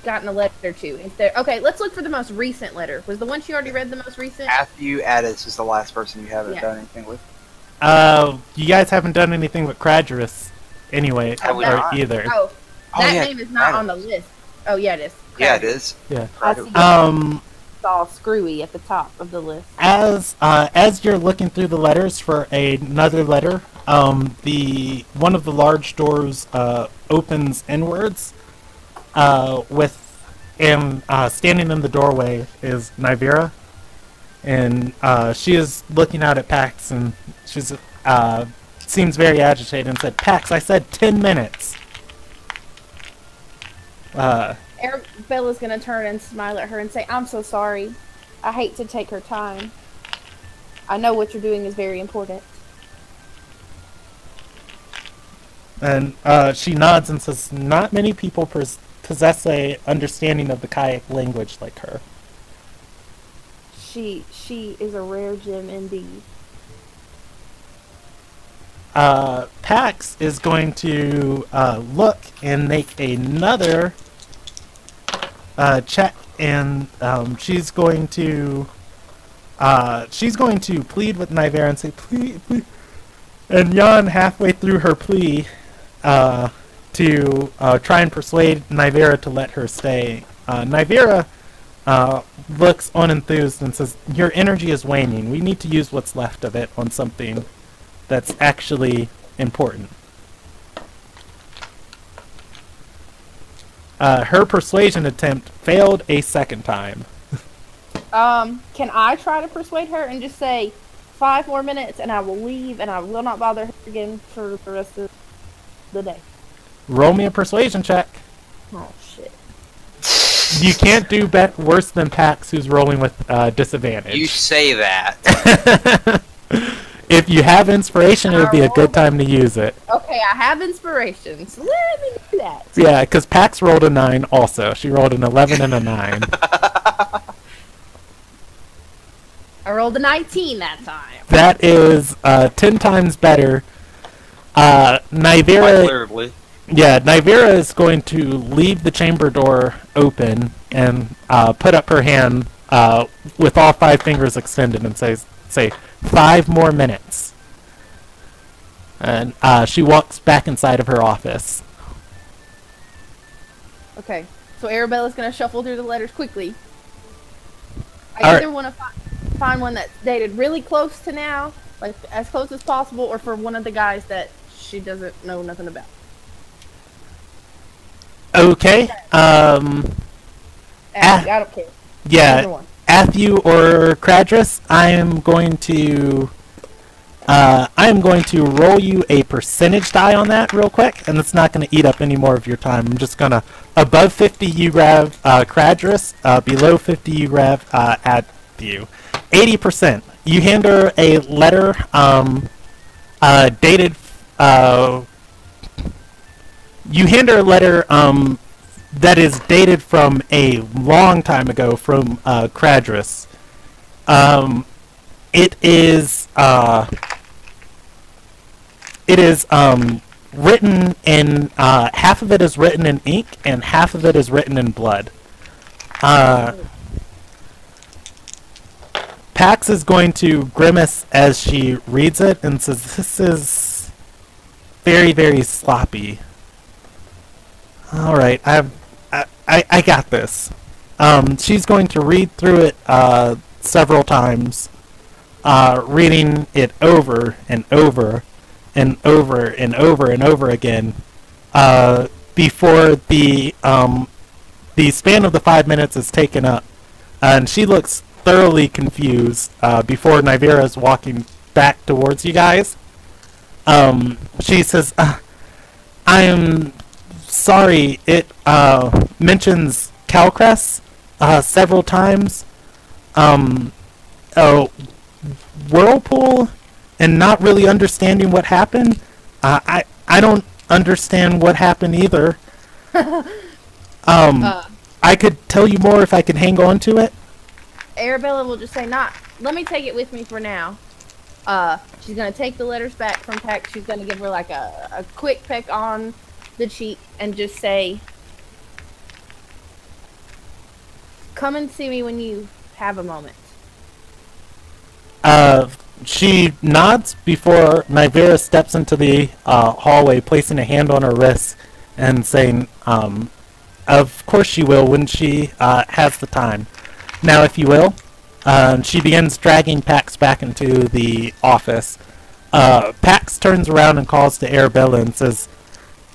gotten a letter to. If there, okay, let's look for the most recent letter. Was the one she already read the most recent? Matthew Addis is the last person you haven't done anything with. You guys haven't done anything with Cradgerus anyway, Have we or not? either. Oh, that yeah, name is not on the Cradgerus. list. Oh, yeah, it is. Yeah, it is. Yeah. I see. Saw Screwy at the top of the list. As you're looking through the letters for another letter, the one of the large doors opens inwards. Standing in the doorway is Nivera, and she is looking out at Pax, and she's seems very agitated and said, "Pax, I said 10 minutes." Arabella's gonna turn and smile at her and say, "I'm so sorry. I hate to take her time. I know what you're doing is very important." And she nods and says, "Not many people possess a understanding of the kayak language like her." She is a rare gem indeed. Pax is going to look and make another check, and she's going to plead with Nivera and say, "Please," and yawn halfway through her plea to try and persuade Nivera to let her stay. Nivera looks unenthused and says, "Your energy is waning. We need to use what's left of it on something that's actually important." Her persuasion attempt failed a second time. Can I try to persuade her and just say 5 more minutes and I will leave and I will not bother her again for the rest of the day? Roll me a persuasion check. Oh shit. You can't do worse than Pax, who's rolling with disadvantage. You say that. If you have inspiration, it would be a good time to use it. Okay, I have inspiration, so let me do that. Yeah, because Pax rolled a 9 also. She rolled an 11 and a 9. I rolled a 19 that time. That is 10 times better. Nivera, Nivera is going to leave the chamber door open and put up her hand with all 5 fingers extended and say 5 more minutes. And she walks back inside of her office. Okay, so Arabella's gonna shuffle through the letters quickly. I All either want to find one that's dated really close to now, like as close as possible, or for one of the guys that she doesn't know nothing about. Okay. I don't care. Yeah. Either one. Matthew or Cradgerus, I am going to roll you a percentage die on that real quick, and it's not going to eat up any more of your time. I'm just going to, above 50 you grab Cradgerus, below 50 you grab Matthew. 80%. You hand her a letter dated. You hand her a letter that is dated from a long time ago from Cradris. It is written in half of it is written in ink and half of it is written in blood. Pax is going to grimace as she reads it and says, "This is very, very sloppy." All right, I got this. She's going to read through it several times, reading it over and over and over and over and over again before the span of the 5 minutes is taken up, and she looks thoroughly confused before Nivera's walking back towards you guys. She says, "I am sorry, it mentions Calcrest several times. Whirlpool, and not really understanding what happened. I don't understand what happened either. I could tell you more if I could hang on to it." Arabella will just say, let me take it with me for now. She's gonna take the letters back from Pax. She's gonna give her like a quick peck on the cheek and just say, "Come and see me when you have a moment." She nods before Nivera steps into the hallway, placing a hand on her wrist and saying, "Of course she will when she has the time. Now, if you will." She begins dragging Pax back into the office. Pax turns around and calls to Arabella and says,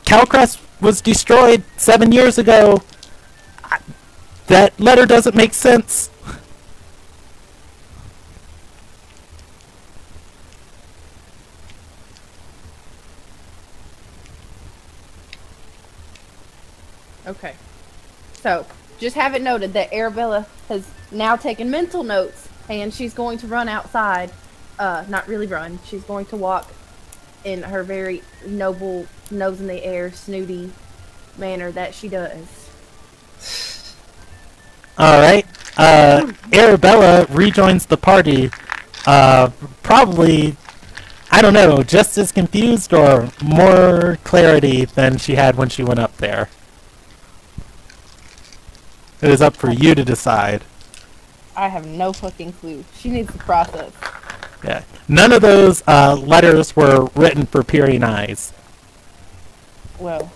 "Calcrest was destroyed 7 years ago. That letter doesn't make sense." Okay. So, just have it noted that Arabella has now taken mental notes, and she's going to run outside. Not really run. She's going to walk in her very noble, nose in the air, snooty manner that she does. Alright. Arabella rejoins the party. Probably, I don't know, just as confused or more clarity than she had when she went up there. It is up for you to decide. I have no fucking clue. She needs to process. Yeah. None of those letters were written for peering eyes. Well,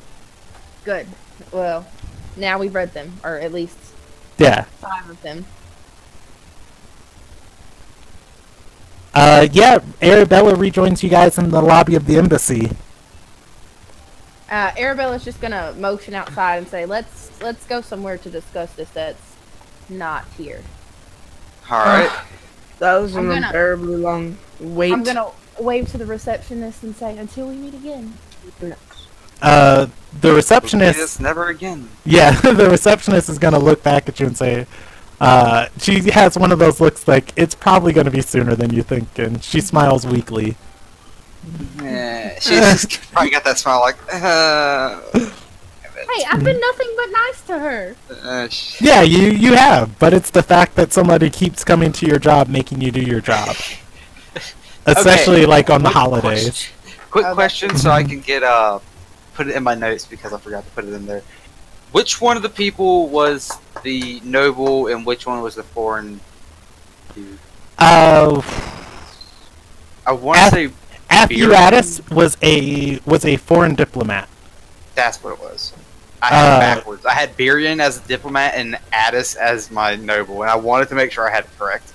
good. Well, now we've read them, or at least Yeah. 5 of them. Yeah, Arabella rejoins you guys in the lobby of the embassy. Arabella's just gonna motion outside and say, let's go somewhere to discuss this that's not here. Alright. That was an I'm gonna- unbearably long wait. I'm gonna wave to the receptionist and say, until we meet again. The receptionist... Yes, never again. Yeah, the receptionist is gonna look back at you and say, she has one of those looks like, "It's probably gonna be sooner than you think," and she smiles weakly. Yeah, she's probably got that smile like, Hey, I've been nothing but nice to her. Yeah, you have, but it's the fact that somebody keeps coming to your job making you do your job. Especially like on the holidays. Quick question so I can get put it in my notes because I forgot to put it in there. Which one of the people was the noble and which one was the foreign dude? I want to say Apuratus was a foreign diplomat. that's what it was. I had it backwards. I had Birion as a diplomat and Addis as my noble, and I wanted to make sure I had it correct.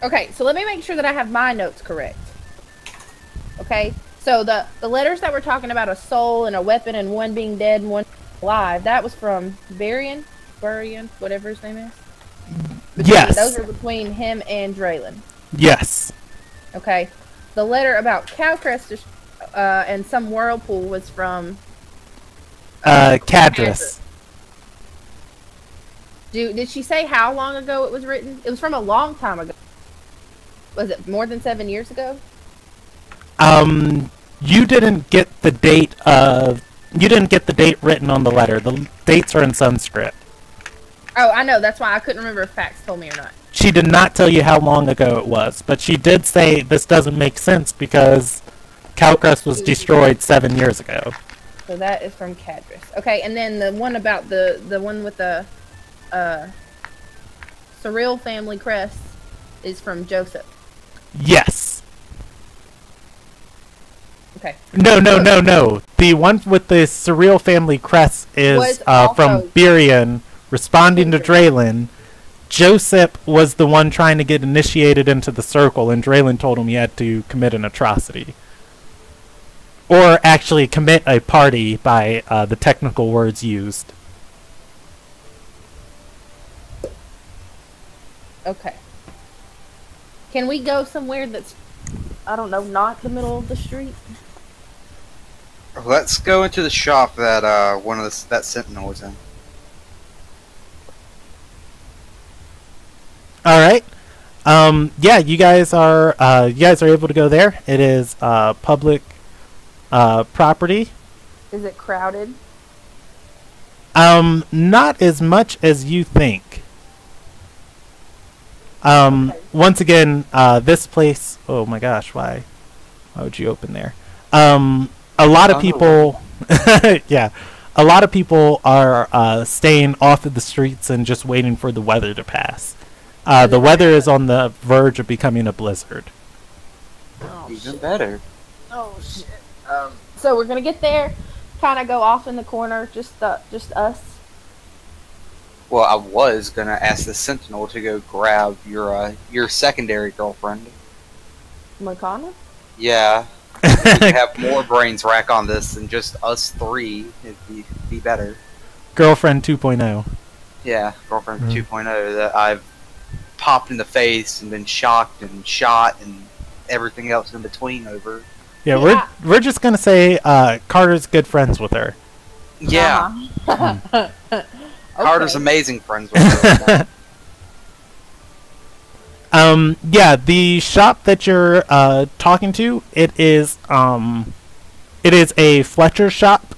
Okay, so let me make sure that I have my notes correct. Okay, so the letters that we're talking about, a soul and a weapon and one being dead and one alive, that was from Birion, whatever his name is. Yes. Those are between him and Draylin. Yes. Okay. The letter about Calcrest and some whirlpool was from Cadris. Did she say how long ago it was written? It was from a long time ago. Was it more than 7 years ago? You didn't get the date of You didn't get the date written on the letter. The dates are in Sanskrit. Oh, I know. That's why I couldn't remember if Fax told me or not. She did not tell you how long ago it was, but she did say this doesn't make sense because Calcrest was destroyed 7 years ago. So that is from Cadris. Okay, and then the one about the one with the Surreal family crest is from Joseph. Yes. Okay. No. The one with the Surreal family crest is Was also- from Birion responding to Draylin. Joseph was the one trying to get initiated into the circle, and Draylin told him he had to commit an atrocity. Or actually commit a party by the technical words used. Okay. Can we go somewhere that's, I don't know, not the middle of the street? Let's go into the shop that that Sentinel was in. All right. Yeah, you guys are able to go there. It is public property. Is it crowded? Not as much as you think. Okay. Once again, this place. Oh my gosh, why would you open there? A lot of people. Yeah, a lot of people are staying off of the streets and just waiting for the weather to pass. The weather is on the verge of becoming a blizzard. Oh, Even shit. better. Oh, shit. So we're gonna get there, kind of go off in the corner, just us. Well, I was gonna ask the Sentinel to go grab your secondary girlfriend. Makana? Yeah. We could have more brains rack on this than just us three. It'd be better. Girlfriend 2.0. Yeah, girlfriend 2.0 that I've popped in the face and been shocked and shot and everything else in between over. Yeah, Yeah. we're just gonna say Carter's good friends with her. Yeah, Uh-huh. Carter's Okay. amazing friends with her. Yeah, the shop that you're talking to, it is a Fletcher shop,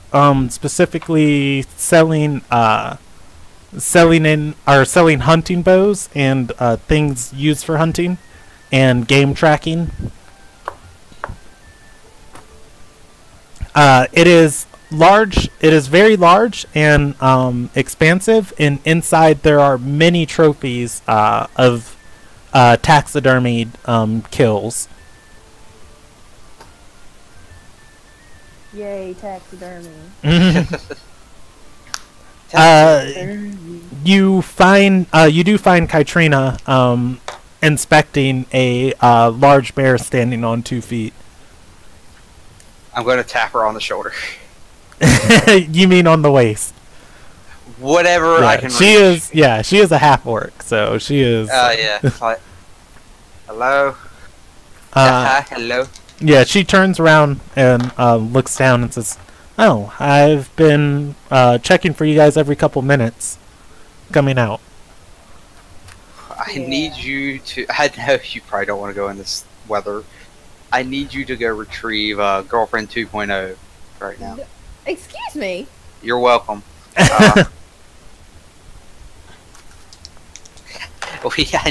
specifically selling hunting bows and things used for hunting and game tracking. It is large. It is very large and expansive, and inside there are many trophies of taxidermied kills. Yay, taxidermy. You do find Kytrina inspecting a large bear standing on 2 feet. I'm going to tap her on the shoulder. You mean on the waist? Whatever Yeah, I can she reach. is. Yeah, she is a half orc, so she is. Yeah. Like, hello? Hi, hello? Yeah, she turns around and looks down and says, "Oh, I've been checking for you guys every couple minutes, coming out." I need you to... I know you probably don't want to go in this weather. I need you to go retrieve Girlfriend 2.0 right now. Excuse me. You're welcome. I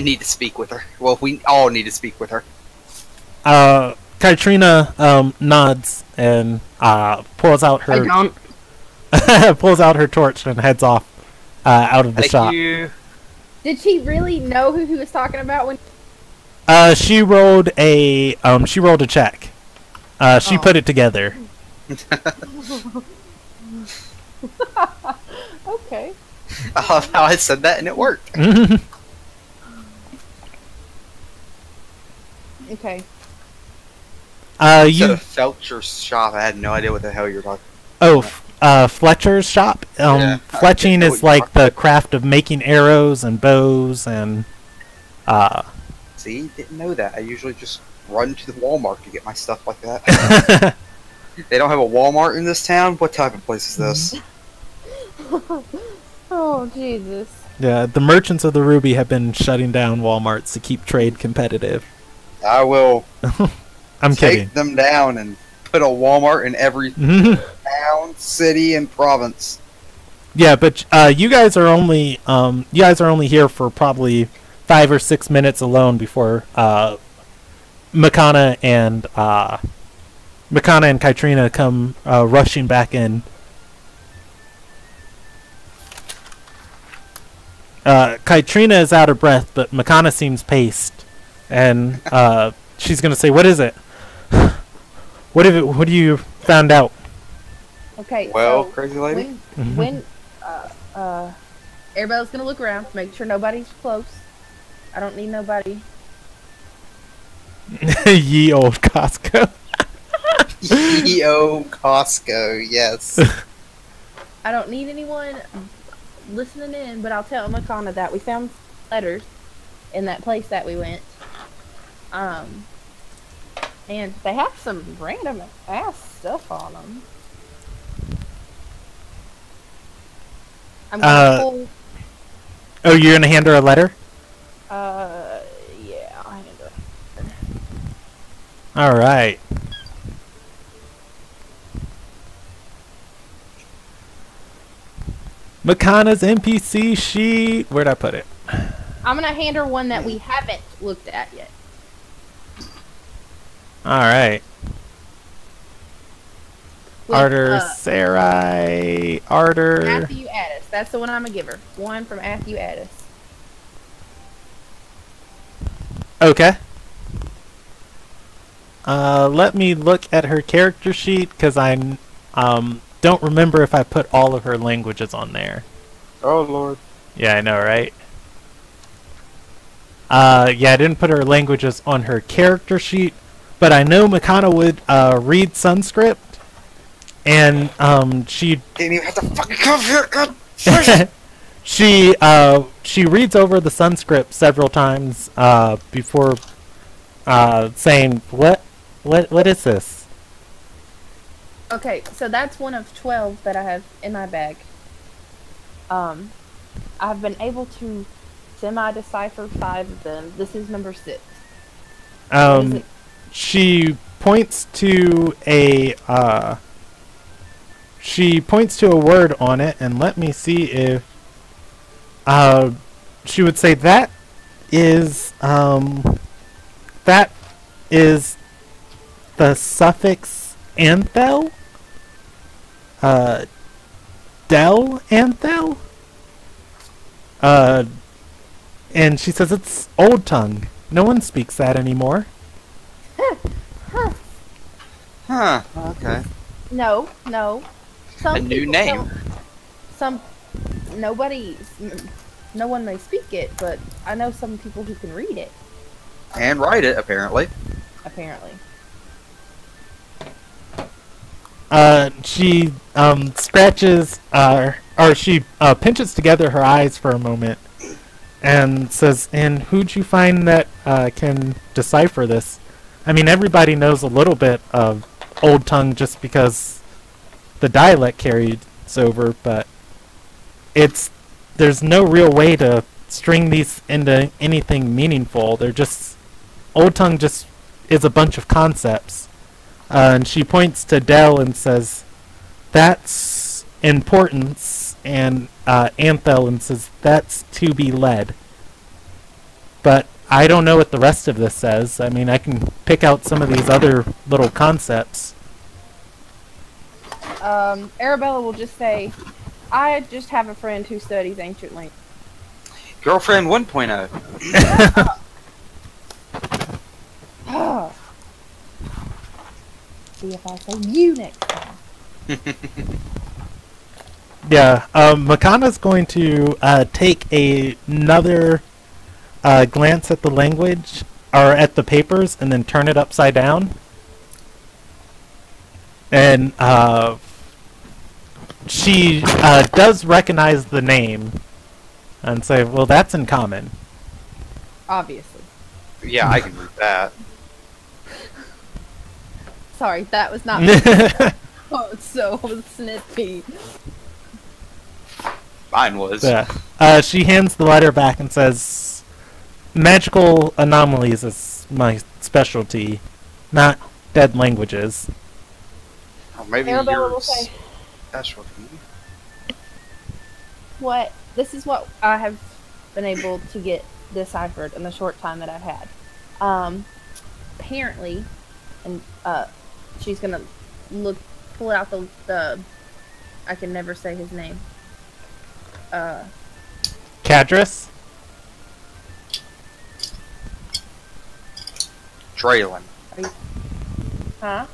need to speak with her. Well, we all need to speak with her. Kytrina nods and pulls out I her don't. pulls out her torch and heads off out of the Thank shop. you. Did she really know who he was talking about when? She rolled a check. She Oh. put it together. Okay. I love how I said that and it worked. Okay. You You Felcher's shop. I had no idea what the hell you were talking. Fletcher's shop. Yeah, I Fletching didn't know is what you were like the craft of making arrows and bows and See, didn't know that. I usually just run to the Walmart to get my stuff like that. They don't have a Walmart in this town? What type of place is this? Oh Jesus. Yeah, the merchants of the Ruby have been shutting down Walmarts to keep trade competitive. I will I'm take kidding. them down and put a Walmart in every town town, city, and province. Yeah, but you guys are only here for probably 5 or 6 minutes alone before Makana and Katrina come rushing back in. Katrina is out of breath, but Makana seems paced, and she's gonna say, "What is it? What do you found out?" Okay. Well, so crazy lady. when Arabella's gonna look around, make sure nobody's close. I don't need nobody. Ye old Costco. E.O. Costco, yes. I don't need anyone listening in, but I'll tell Makana that we found letters in that place that we went. And they have some random ass stuff on them. I'm gonna pull. Oh, you're gonna hand her a letter? Yeah, I'll hand her. All right. Makana's NPC sheet. Where'd I put it? I'm gonna hand her one that we haven't looked at yet. All right. With, Arter Sarai. Arter. Matthew Addis. That's the one I'm gonna give her. One from Matthew Addis. Okay. Let me look at her character sheet because I don't remember if I put all of her languages on there. Oh, Lord. Yeah, I know, right? Yeah, I didn't put her languages on her character sheet, but I know Makana would read Sanskrit, and she Didn't even have to fucking come here, God. she reads over the Sanskrit several times before saying, what is this? Okay, so that's one of 12 that I have in my bag. I've been able to semi-decipher 5 of them. This is number 6. What is it? She points to a word on it, and let me see if she would say that is the suffix anthel. Del anthel. And she says it's old tongue. No one speaks that anymore. Huh, okay. No. A new name. No one may speak it, but I know some people who can read it. And write it, apparently. Apparently. She scratches, or she pinches together her eyes for a moment and says, "And who'd you find that can decipher this?" I mean, everybody knows a little bit of Old Tongue just because the dialect carries over, but there's no real way to string these into anything meaningful. They're just, Old Tongue just is a bunch of concepts. And she points to Del and says, "That's importance," and Anthel and says, "That's to be led." But I don't know what the rest of this says. I mean, I can pick out some of these other little concepts. Arabella will just say, "I just have a friend who studies ancient language." Girlfriend 1.0. See if I say you next time. Yeah, Makana's going to take another glance at the language, or at the papers, and then turn it upside down. And she does recognize the name and say, "Well, that's in common." Obviously. Yeah, I can read that. Sorry, that was not so snippy. Mine was. Yeah. She hands the letter back and says, "Magical anomalies is my specialty, not dead languages." Or maybe Arabella will yours. say, specialty. This is what I have been able to get deciphered in the short time that I've had. Apparently, and she's gonna pull out the I can never say his name. Cadris? Draylin. Huh?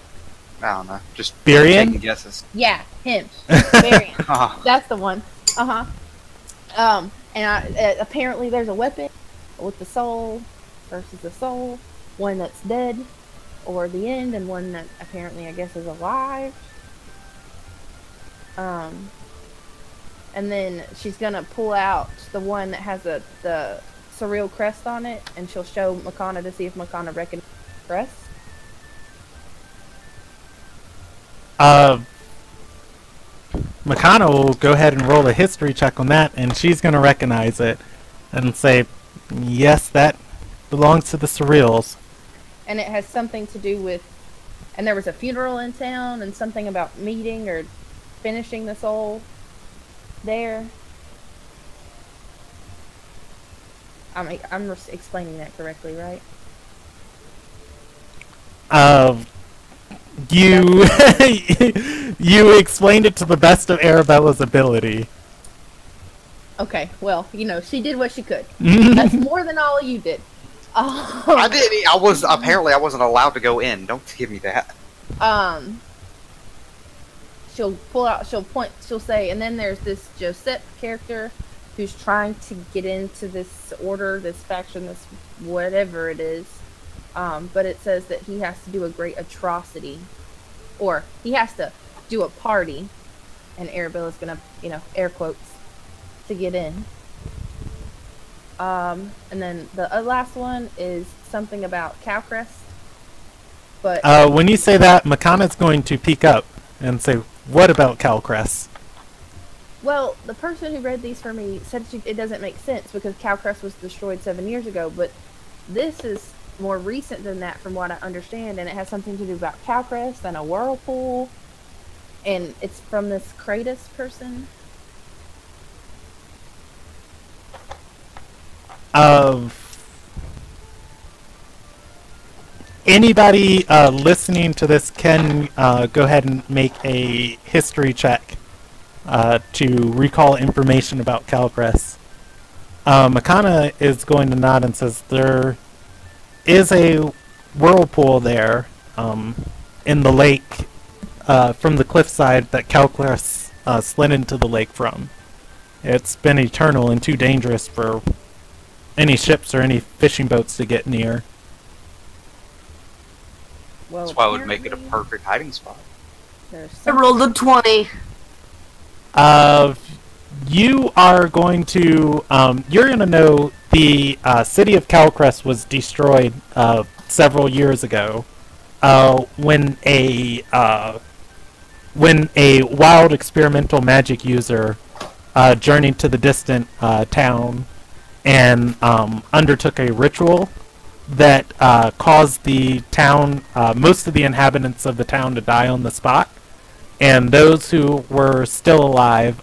I don't know. Just Birion? taking guesses. Yeah, him. Variant. Uh-huh. That's the one. And apparently there's a weapon with the soul versus the soul. One that's dead or the end, and one that apparently I guess is alive. And then she's gonna pull out the one that has the surreal crest on it, and she'll show Makana to see if Makana recognizes the crest. Makana will go ahead and roll a history check on that, and she's going to recognize it and say, yes, that belongs to the Surreals. And it has something to do with, and there was a funeral in town, and something about meeting or finishing the soul there. I'm just explaining that correctly, right? You you explained it to the best of Arabella's ability. Okay, well, she did what she could. That's more than all you did. I did. I wasn't allowed to go in. Don't give me that. She'll pull out. She'll point. She'll say, and then there's this Josette character who's trying to get into this order, this faction, this whatever it is. But it says that he has to do a great atrocity, or he has to do a party, and Arabella's gonna, air quotes, to get in. And then the last one is something about Cowcrest. But when you say that, Makana's going to peek up and say, "What about Calcrest?" Well, the person who read these for me said it doesn't make sense because Cowcrest was destroyed 7 years ago, but this is more recent than that from what I understand, and it has something to do about Cowcrest and a whirlpool, and it's from this Kratos person. Anybody listening to this can go ahead and make a history check to recall information about Calcrest. Makana is going to nod and says there is a whirlpool there in the lake from the cliffside that Calcrest slid into the lake from. It's been eternal and too dangerous for any ships or any fishing boats to get near. Well, That's why it would make it a perfect hiding spot. I rolled a 20. You are going to you're going to know the city of Calcrest was destroyed several years ago when a wild experimental magic user journeyed to the distant town and undertook a ritual that caused the town, most of the inhabitants of the town, to die on the spot, and those who were still alive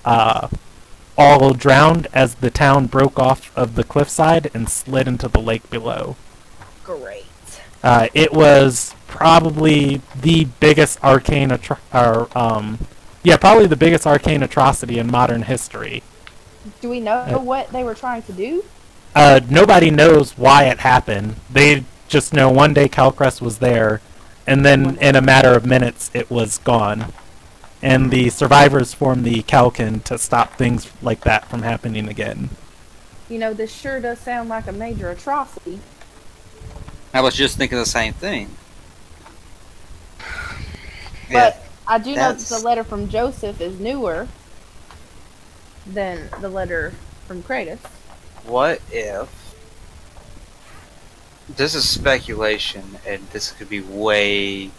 all drowned as the town broke off of the cliffside and slid into the lake below. Great. It was probably the biggest arcane probably the biggest arcane atrocity in modern history. Do we know what they were trying to do? Nobody knows why it happened. They just know one day Calcrest was there, and then in a matter of minutes it was gone. And the survivors formed the Calkin to stop things like that from happening again. This sure does sound like a major atrocity. I was just thinking the same thing. But I do know that the letter from Joseph is newer than the letter from Kratos. What if... This is speculation, and this could be way...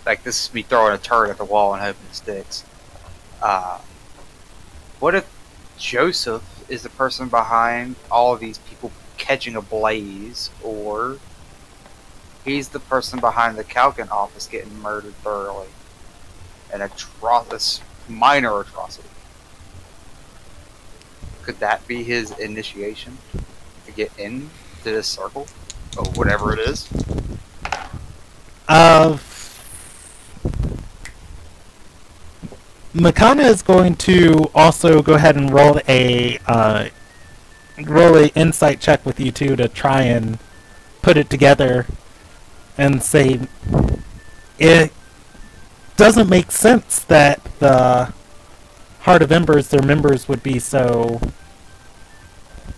Like, this is me throwing a turd at the wall and hoping it sticks. What if Joseph is the person behind all of these people catching a blaze, or he's the person behind the Calkin office getting murdered thoroughly? This minor atrocity. Could that be his initiation to get into this circle? Or whatever it is? Makana is going to also go ahead and roll a insight check with you two to try and put it together and say it doesn't make sense that the Heart of Embers, their members, would be so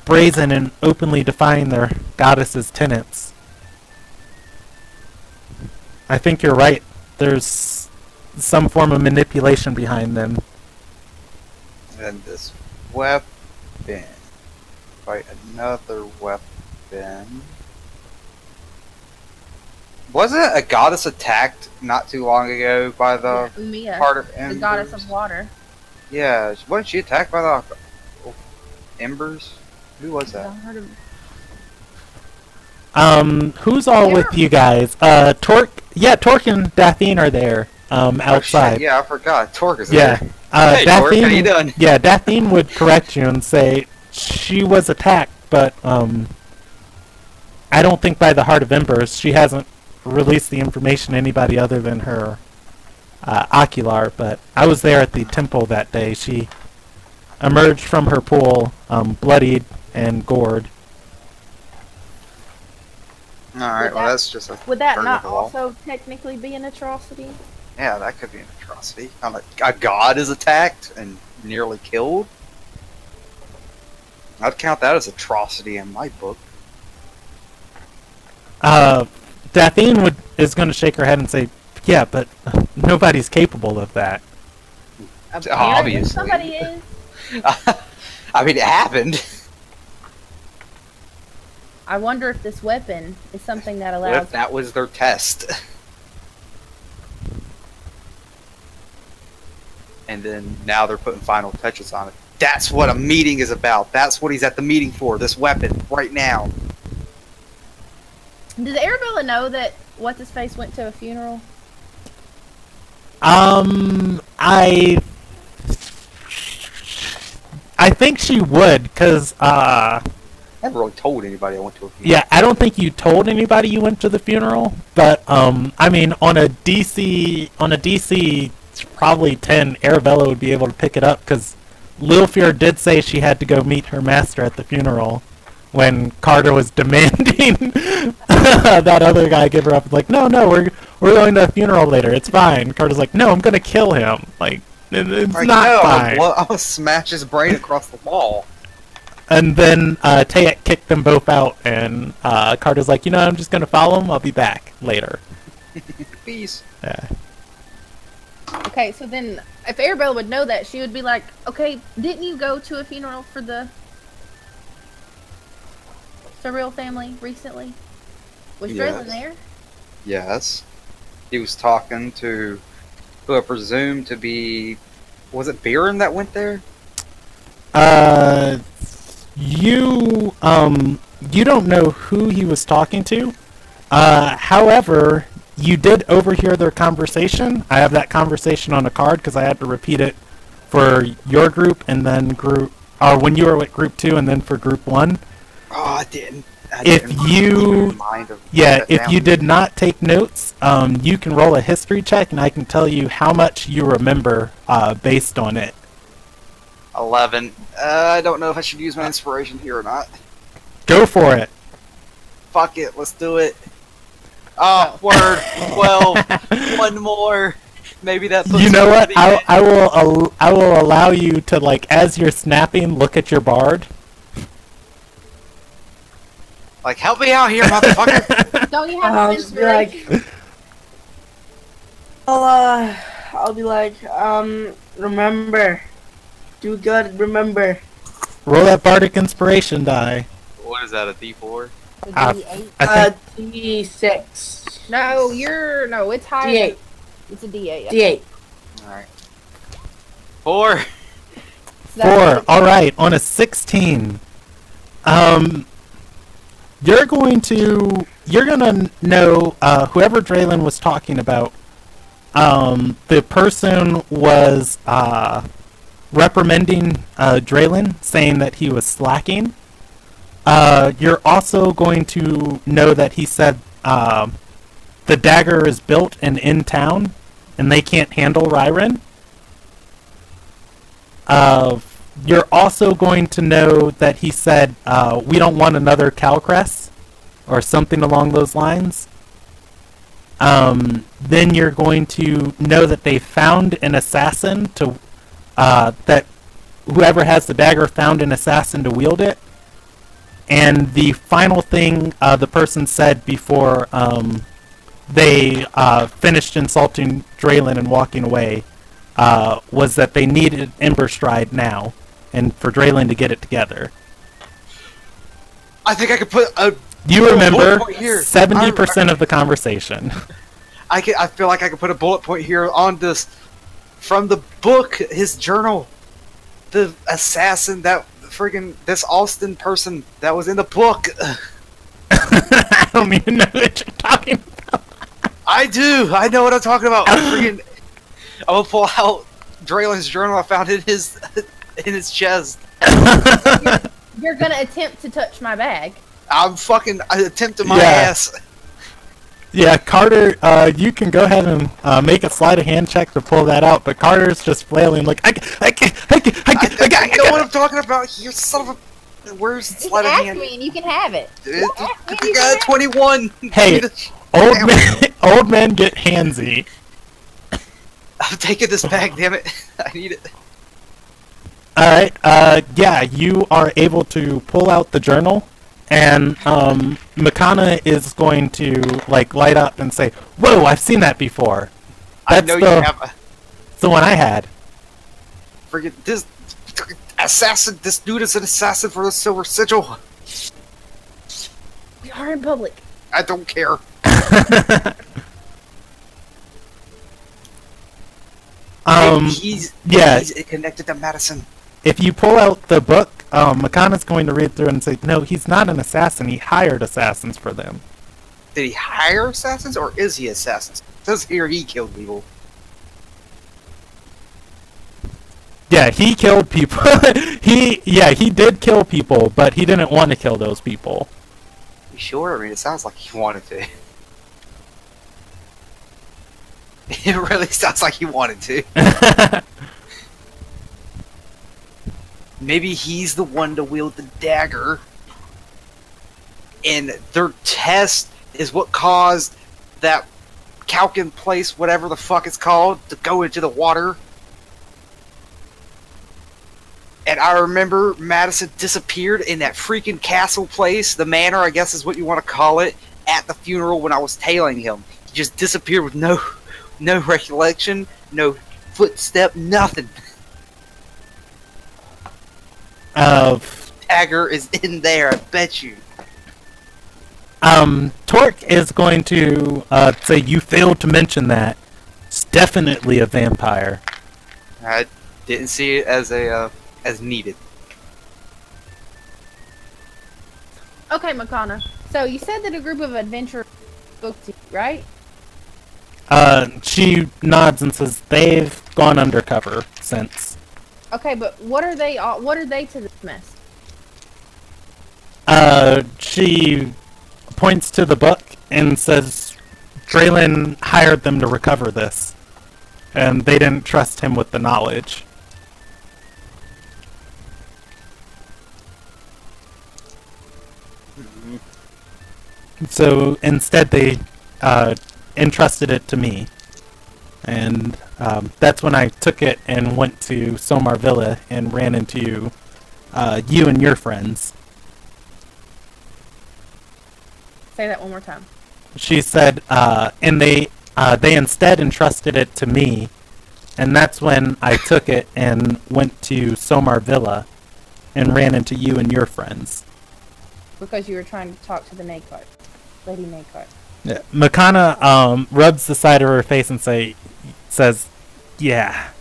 brazen and openly defying their goddess's tenets. I think you're right. There's some form of manipulation behind them. And this weapon. Fight another weapon. Wasn't a goddess attacked not too long ago by the Umia, Heart of the Embers? goddess of water. Yeah, wasn't she attacked by the Embers? Who was that? Who's all with you guys? Torque and Daphne are there, outside. Oh, shit, yeah, I forgot. Torque is Yeah. there. Hey, Torque, how you doing? Yeah, Daphne would correct you and say she was attacked, but, I don't think by the Heart of Embers. She hasn't released the information to anybody other than her, Ocular, but I was there at the temple that day. She emerged from her pool, bloodied and gored. Alright, well that's just a Would that turn not of the wall. also technically be an atrocity? Yeah, that could be an atrocity. A god is attacked and nearly killed? I'd count that as atrocity in my book. Daphne is going to shake her head and say, yeah, but nobody's capable of that. Apparently Obviously. somebody is. I mean, it happened. I wonder if this weapon is something that What allows. if that was their test? And then now they're putting final touches on it. That's what a meeting is about. That's what he's at the meeting for. This weapon, right now. Does Arabella know that what's his face went to a funeral? I think she would, because, I never really told anybody I went to a funeral. yeah, I don't think you told anybody you went to the funeral, but, I mean, on a DC probably 10, Arabella would be able to pick it up, because Lilfear did say she had to go meet her master at the funeral when Carter was demanding that other guy give her up. Like, no, we're going to a funeral later. It's fine. Carter's like, no, I'm going to kill him. Like, it's Like, not no, fine. I'm gonna smash his brain across the wall. And then Tayek kicked them both out, and Carter's like, I'm just going to follow him. I'll be back later. Peace. Yeah. Okay, so then if Arabella would know that, she would be like, okay, didn't you go to a funeral for the Surreal family recently? Was Draylen Yes. there? Yes. He was talking to who I presume to be... Was it Biren that went there? You don't know who he was talking to. However, you did overhear their conversation. I have that conversation on a card because I had to repeat it for your group and then when you were with group 2 and then for group 1. Oh, I didn't. If you did not take notes, you can roll a history check and I can tell you how much you remember based on it. 11. I don't know if I should use my inspiration here or not. Go for it. Fuck it, let's do it. Oh, word. 12. One more. Maybe that puts You know me what? to the end. I will allow you to, like, as you're snapping, look at your bard. Like, help me out here, motherfucker. Don't you have I'll an just be like, inspiration? I'll be like, remember. Do good, remember. Roll that bardic inspiration die. What is that, a D4? The I D8? think D6. No, it's higher. D8. It's a D8. D8. Alright. 4. 4. All right, on a 16. You're gonna know whoever Draylen was talking about. the person was reprimanding Draylin, saying that he was slacking. You're also going to know that he said the dagger is built and in town, and they can't handle Ryren. You're also going to know that he said, we don't want another Calcrest, or something along those lines. Then you're going to know that they found an assassin that whoever has the dagger found an assassin to wield it. And the final thing the person said before they finished insulting Draylin and walking away was that they needed Ember Stride now, and for Draylin to get it together. I think I could put a... You remember 70% of the conversation. I feel like I could put a bullet point here on this. From the book, his journal. The assassin that... Friggin' this Austin person that was in the book. I don't even know what you're talking about. I do. I know what I'm talking about. I'm gonna pull out Draylin's journal I found in his chest. You're gonna attempt to touch my bag. I'm fucking attempting my ass. Yeah, Carter, you can go ahead and make a sleight of hand check to pull that out, but Carter's just flailing like, I know what I'm talking about. You son of a... Where's sleight of hand? Ask me and you can have it. You got 21. Hey, old men get handsy. I'm taking this bag, damn it. I need it. Alright, yeah, you are able to pull out the journal, and Makana is going to like light up and say, "Whoa, I've seen that before." I know you have. It's the one I had. Forget this assassin. This dude is an assassin for the Silver Sigil. We are in public. I don't care. He's connected to Madison. If you pull out the book, Makana's going to read through and say, no, he's not an assassin. He hired assassins for them. Did he hire assassins, or is he assassins? It says here he killed people. Yeah, he killed people. he did kill people, but he didn't want to kill those people. You sure? I mean, it sounds like he wanted to. It really sounds like he wanted to. Maybe he's the one to wield the dagger, and their test is what caused that Calkin place, whatever the fuck it's called, to go into the water. And I remember Madison disappeared in that freaking castle place, the manor, I guess is what you want to call it, at the funeral when I was tailing him. He just disappeared with no recollection, no footstep, nothing. Dagger is in there, I bet you. Torque is going to say you failed to mention that. It's definitely a vampire. I didn't see it as needed. Okay, Makana. So you said that a group of adventurers spoke to you, right? She nods and says they've gone undercover since. Okay, but what are they to this mess? She points to the book and says Draylin hired them to recover this, and they didn't trust him with the knowledge. So instead they entrusted it to me. And that's when I took it and went to Somar Villa and ran into you and your friends. Say that one more time. She said, and they instead entrusted it to me, and that's when I took it and went to Somar Villa and ran into you and your friends. Because you were trying to talk to the Nakart. Lady Nakart. Yeah. Makana rubs the side of her face and says, yeah.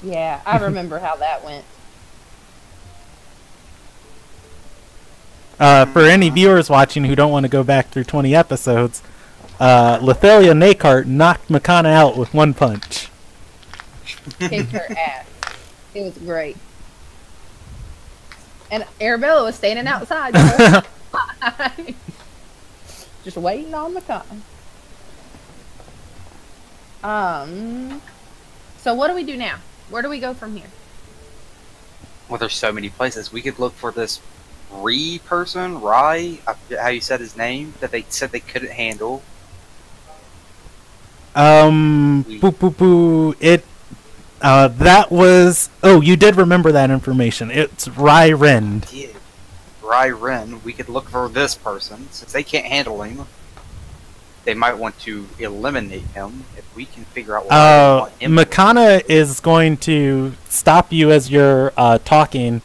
Yeah, I remember how that went. For any viewers watching who don't want to go back through 20 episodes, Lethalia Nakart knocked Makana out with one punch. Kicked her ass. It was great. And Arabella was standing outside the whole time. Just waiting on Makana. So what do we do now? Where do we go from here? Well, there's so many places. We could look for this person, Rai, I forget how you said his name, that they said they couldn't handle. That was... Oh, you did remember that information. It's Rai Ren. Yeah. Rai Ren. We could look for this person. Since they can't handle him, they might want to eliminate him. If we can figure out what they want him to do. Makana is going to stop you as you're talking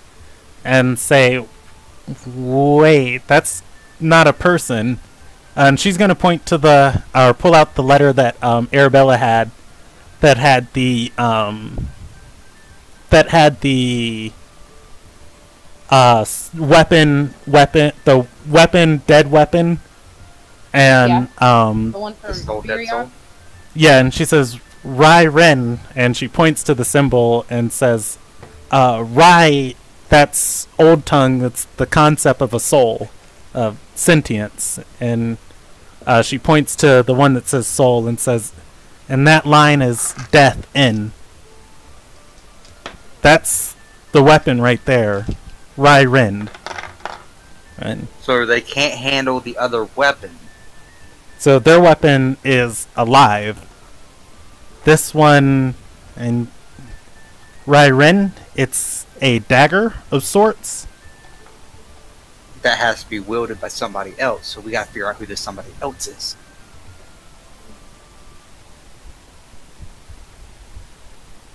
and say, wait, that's not a person. And she's going to point to the... or pull out the letter that Arabella had that had the dead weapon, and The one from Soul, dead Furion? soul. yeah, and she says Rai Ren, and she points to the symbol and says, Rai, that's old tongue, that's the concept of a soul, of sentience, and she points to the one that says soul and says, and that line is death in. That's the weapon right there. Rai Ren. And So they can't handle the other weapon. so their weapon is alive. This one, and Rai Ren, it's a dagger of sorts. That has to be wielded by somebody else, so we gotta figure out who this somebody else is.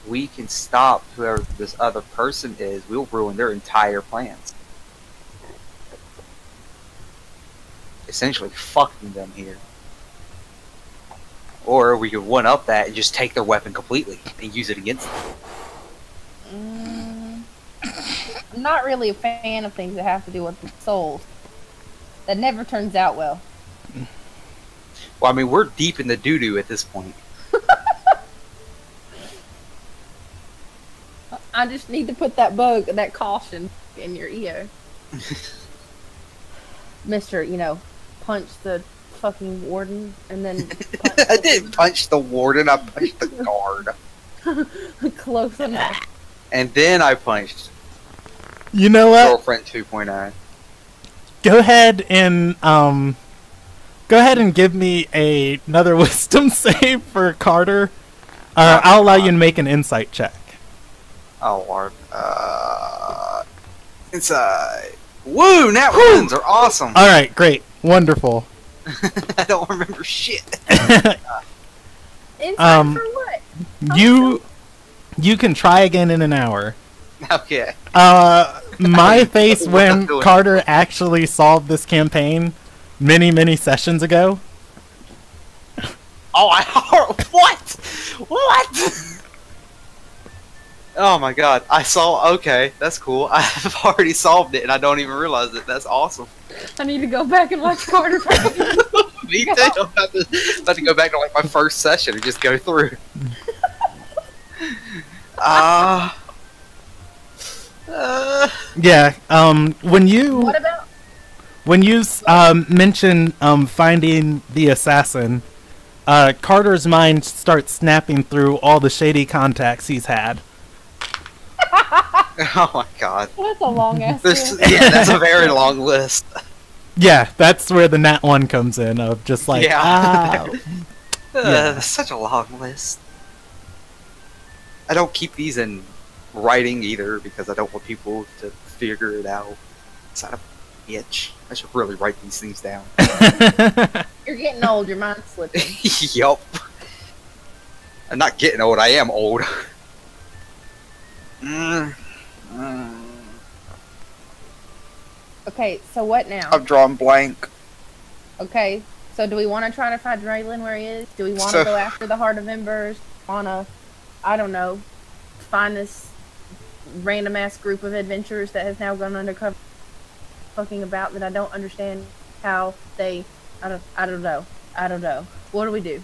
We can stop whoever this other person is. We'll ruin their entire plans. Essentially fucking them here. Or we could one-up that and just take their weapon completely and use it against them. I'm not really a fan of things that have to do with souls. That never turns out well. Well, I mean, we're deep in the doo-doo at this point. I just need to put that that caution in your ear. Mr., punch the fucking warden and then punch I didn't punch the warden, I punched the guard. Close enough. And then I punched You know what? Girlfriend 2.9. Go ahead and give me another wisdom save for Carter. I'll allow you to make an insight check. Oh, Lord. Inside. Woo! Nat ones are awesome! All right, great, wonderful. I don't remember shit. Inside for what? You can try again in an hour. Okay. My face What I'm when doing. Carter actually solved this campaign many sessions ago. Oh, what? What? Oh my god, okay, that's cool. I've already solved it and I don't even realize it. That's awesome. I need to go back and watch Carter. Me too. I'm about to go back to like my first session and just go through. Yeah. When you What about? mention finding the assassin, Carter's mind starts snapping through all the shady contacts he's had. Oh my god. That's a long ass Yeah, that's a very long list. Yeah, that's where the Nat 1 comes in, of just like, Yeah. yeah. That's such a long list. I don't keep these in writing either because I don't want people to figure it out. Son of a bitch. I should really write these things down. You're getting old. Your mind's slipping. Yup. I'm not getting old. I am old. Okay, so what now? I've drawn blank. Okay, so do we want to try to find Draylen where he is? Do we want to So- go after the Heart of Embers? Want to, I don't know, find this random ass group of adventurers that has now gone undercover, fucking about that I don't understand how they, I don't know. I don't know. What do we do?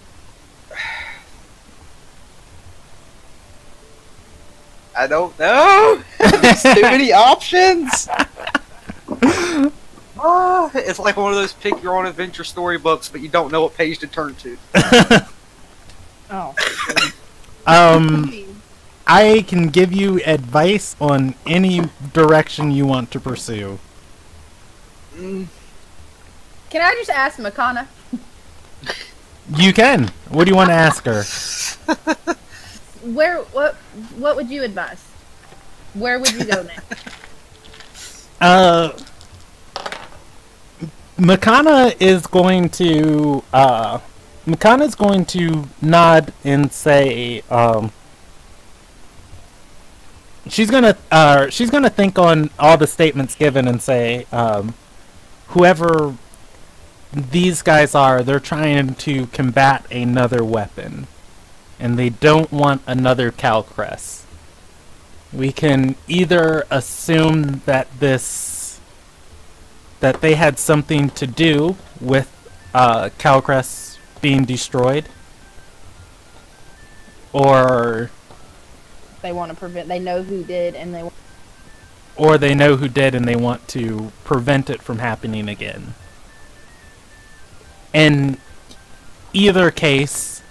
I don't know. There's too many options. Oh, it's like one of those pick your own adventure storybooks, but you don't know what page to turn to. Oh. I can give you advice on any direction you want to pursue. Mm. Can I just ask Makana? You can. What do you want to ask her? What would you advise? Where would you go next? Makana is going to nod and say, she's gonna think on all the statements given and say, whoever these guys are, they're trying to combat another weapon, and they don't want another Calcrest. We can either assume that they had something to do with Calcrest being destroyed, or They want to prevent. They know who did, and they. or they know who did and they want to prevent it from happening again. In either case,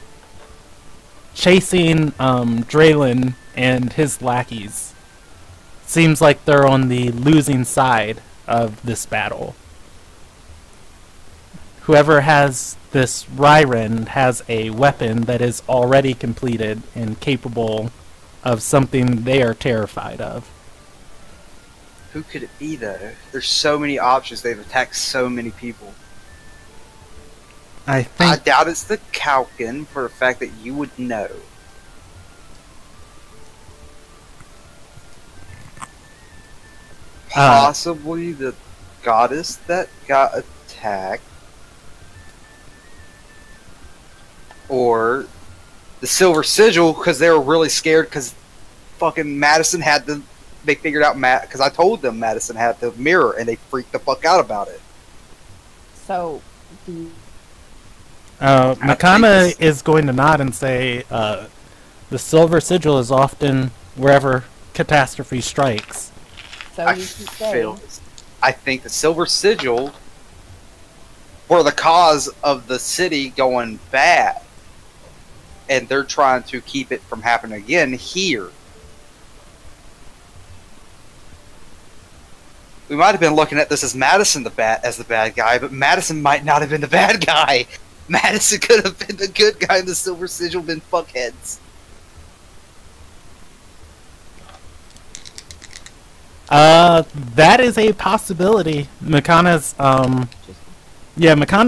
chasing Draylin and his lackeys seems like they're on the losing side of this battle. Whoever has this Ryren has a weapon that is already completed and capable of something they are terrified of. Who could it be, though? There's so many options. They've attacked so many people. I I think doubt it's the Kalkin for the fact that you would know. Possibly the goddess that got attacked. Or the Silver Sigil, because they were really scared because fucking Madison had the... They figured out because I told them Madison had the mirror and they freaked the fuck out about it. So, Makana is going to nod and say, the Silver Sigil is often wherever catastrophe strikes. so I you keep saying. feel. I think the Silver Sigil were the cause of the city going bad, and they're trying to keep it from happening again here. We might have been looking at this as Madison the bad guy, but Madison might not have been the bad guy. Madison could have been the good guy, and the Silver Sigil been fuckheads. That is a possibility. Makana's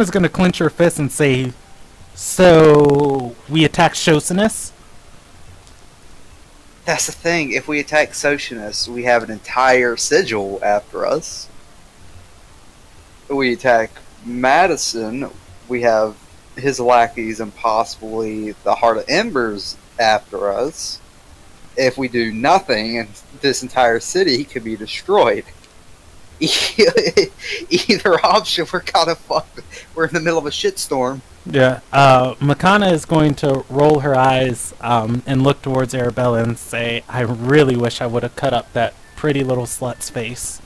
going to clench her fist and say, so we attack Shosinus? That's the thing. If we attack Socianus, we have an entire sigil after us. If we attack Madison, we have his lackeys and possibly the Heart of Embers after us. If we do nothing, and this entire city could be destroyed. Either option, we're kind of fucked. We're in the middle of a shitstorm. Yeah, Makana is going to roll her eyes and look towards Arabella and say, I really wish I would have cut up that pretty little slut's face.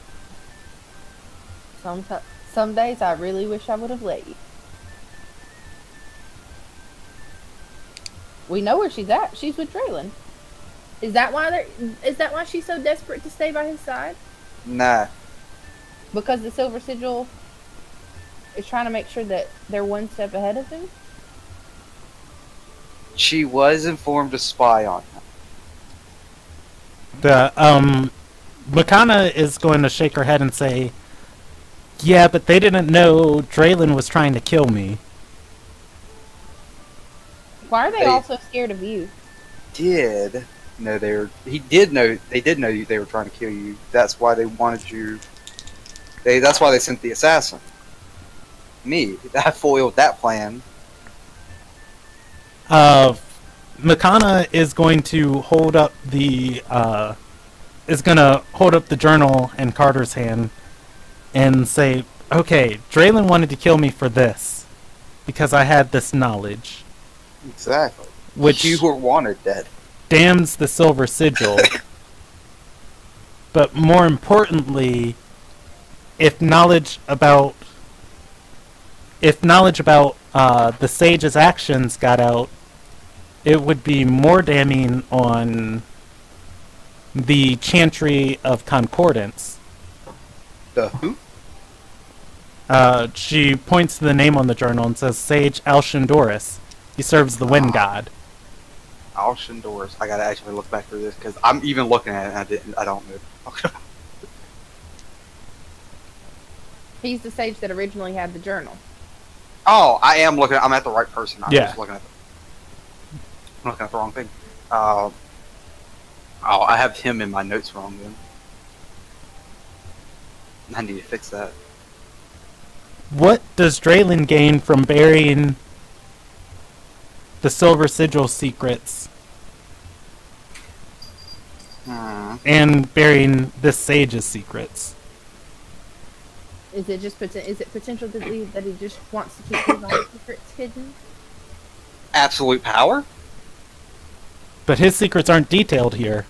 Some days I really wish I would have let you. We know where she's at. She's with Draylin. Is that why she's so desperate to stay by his side? Nah. Because the Silver Sigil is trying to make sure that they're one step ahead of him? She was informed to spy on him. Makana is going to shake her head and say, yeah, but they didn't know Draylin was trying to kill me. Why are they all so scared of you? They did know they were trying to kill you. That's why they wanted you. That's why they sent the assassin. Me. I foiled that plan. Makana is going to hold up the journal in Carter's hand and say, okay, Draylin wanted to kill me for this. because I had this knowledge, Exactly. which You were wanted dead. damns the silver sigil. But more importantly, if knowledge about the sage's actions got out, it would be more damning on the Chantry of Concordance. The who? She points to the name on the journal and says Sage Alshindoris. He serves the wind god. Alshindoris. I gotta actually look back through this because I'm even looking at it and I don't know. He's the sage that originally had the journal. Oh, I am looking. I'm at the right person. I'm Yeah. just looking at. I'm looking at the wrong thing. Oh, I have him in my notes wrong then. I need to fix that. What does Draylin gain from burying the Silver Sigil secrets and burying this sage's secrets? Is it just is it potential that he just wants to keep his own secrets hidden? Absolute power? But his secrets aren't detailed here.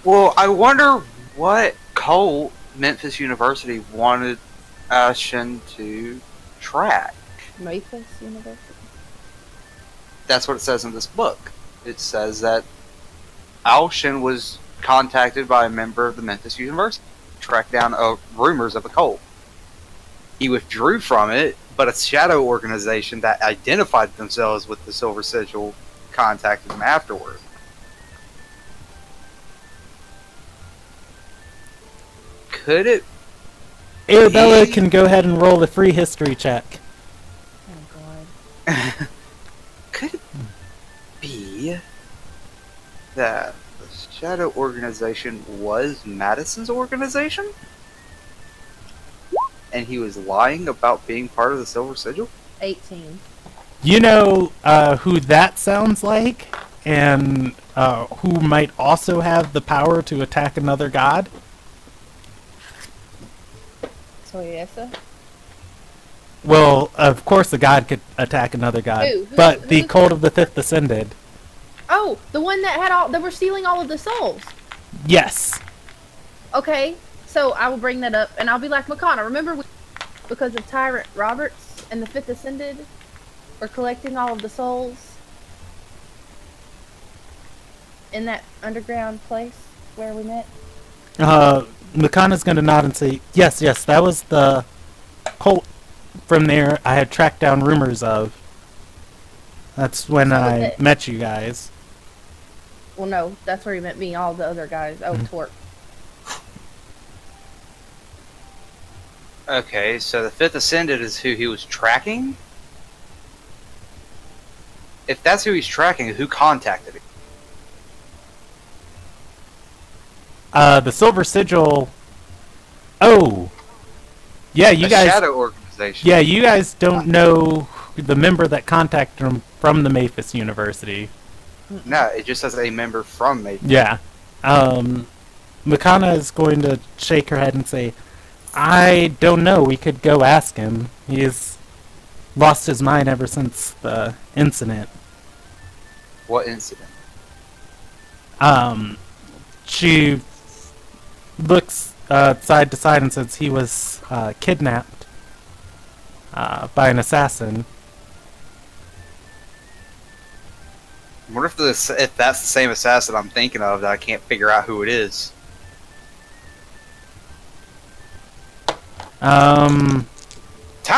Well, I wonder what cult Memphis University wanted Ashen to track. Memphis University. That's what it says in this book. It says that Alshin was contacted by a member of the Memphis University to track down rumors of a cult. He withdrew from it, but a shadow organization that identified themselves with the Silver Sigil contacted him afterward. Could it? Arabella can go ahead and roll a free history check. Oh god. Could it be that the shadow organization was Madison's organization? And he was lying about being part of the Silver Sigil? 18. You know who that sounds like, and who might also have the power to attack another god? Toyesa? Well, of course a god could attack another god, but the Cult of the Fifth Ascended. Oh, the one that had that were stealing all of the souls. Yes. Okay, so I will bring that up, and I'll be like, McConnell, remember because of Tyrant Roberts and the Fifth Ascended were collecting all of the souls in that underground place where we met? Makana's gonna nod and say, yes, that was the cult from there I had tracked down rumors of. That's when I met you guys. Well, no, that's where he met me, all the other guys. Oh, Torque. Okay, so the Fifth Ascended is who he was tracking? If that's who he's tracking, who contacted him? The Silver Sigil. Oh, yeah, you guys. Shadow organization. Yeah, you guys don't know the member that contacted him from the Memphis University. No, it just says a member from Memphis. Yeah. Makana is going to shake her head and say, I don't know. We could go ask him. He's lost his mind ever since the incident. What incident? She looks side to side and says he was kidnapped by an assassin. I wonder if that's the same assassin I'm thinking of that I can't figure out who it is. Time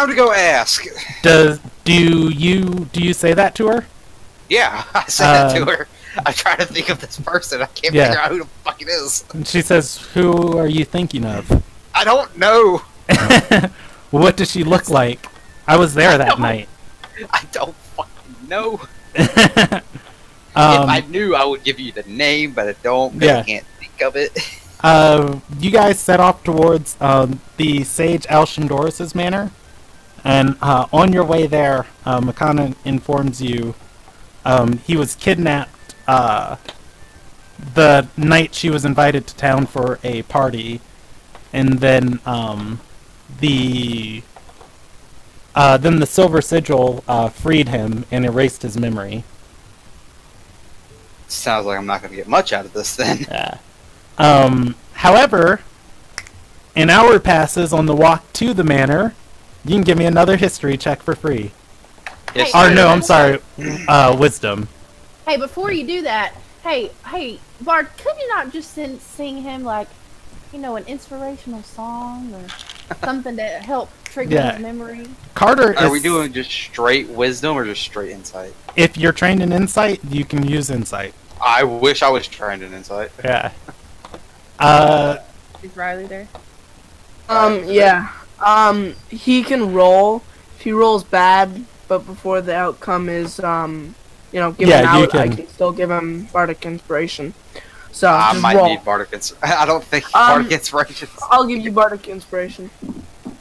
to go ask. Do you say that to her? Yeah, I said that to her. I try to think of this person. I can't figure out who the fuck it is. And she says, "Who are you thinking of?" I don't know. What does she look like? I was there that night. I don't fucking know. If I knew, I would give you the name, but I don't. I can't think of it. you guys set off towards the Sage Alshindoris' manor, and on your way there, Makana informs you he was kidnapped the night she was invited to town for a party, and then the Silver Sigil freed him and erased his memory. Sounds like I'm not going to get much out of this then. Yeah. However, an hour passes on the walk to the manor. You can give me another history check for free. Yes, Or sir. no, I'm sorry, wisdom. Hey, before you do that, hey, Bard, could you not just sing him like, you know, an inspirational song or something to help trigger Yeah. his memory? Carter Are is, we doing just straight wisdom or just straight insight? if you're trained in insight, you can use insight. I wish I was trained in insight. Yeah. Is Riley there? Yeah. He can roll. If he rolls bad, but before the outcome is, given Yeah, you out, I can. can still give him Bardic Inspiration. So, I just might roll. need Bardic Inspiration. I don't think Bardic Inspiration. I'll give you Bardic Inspiration.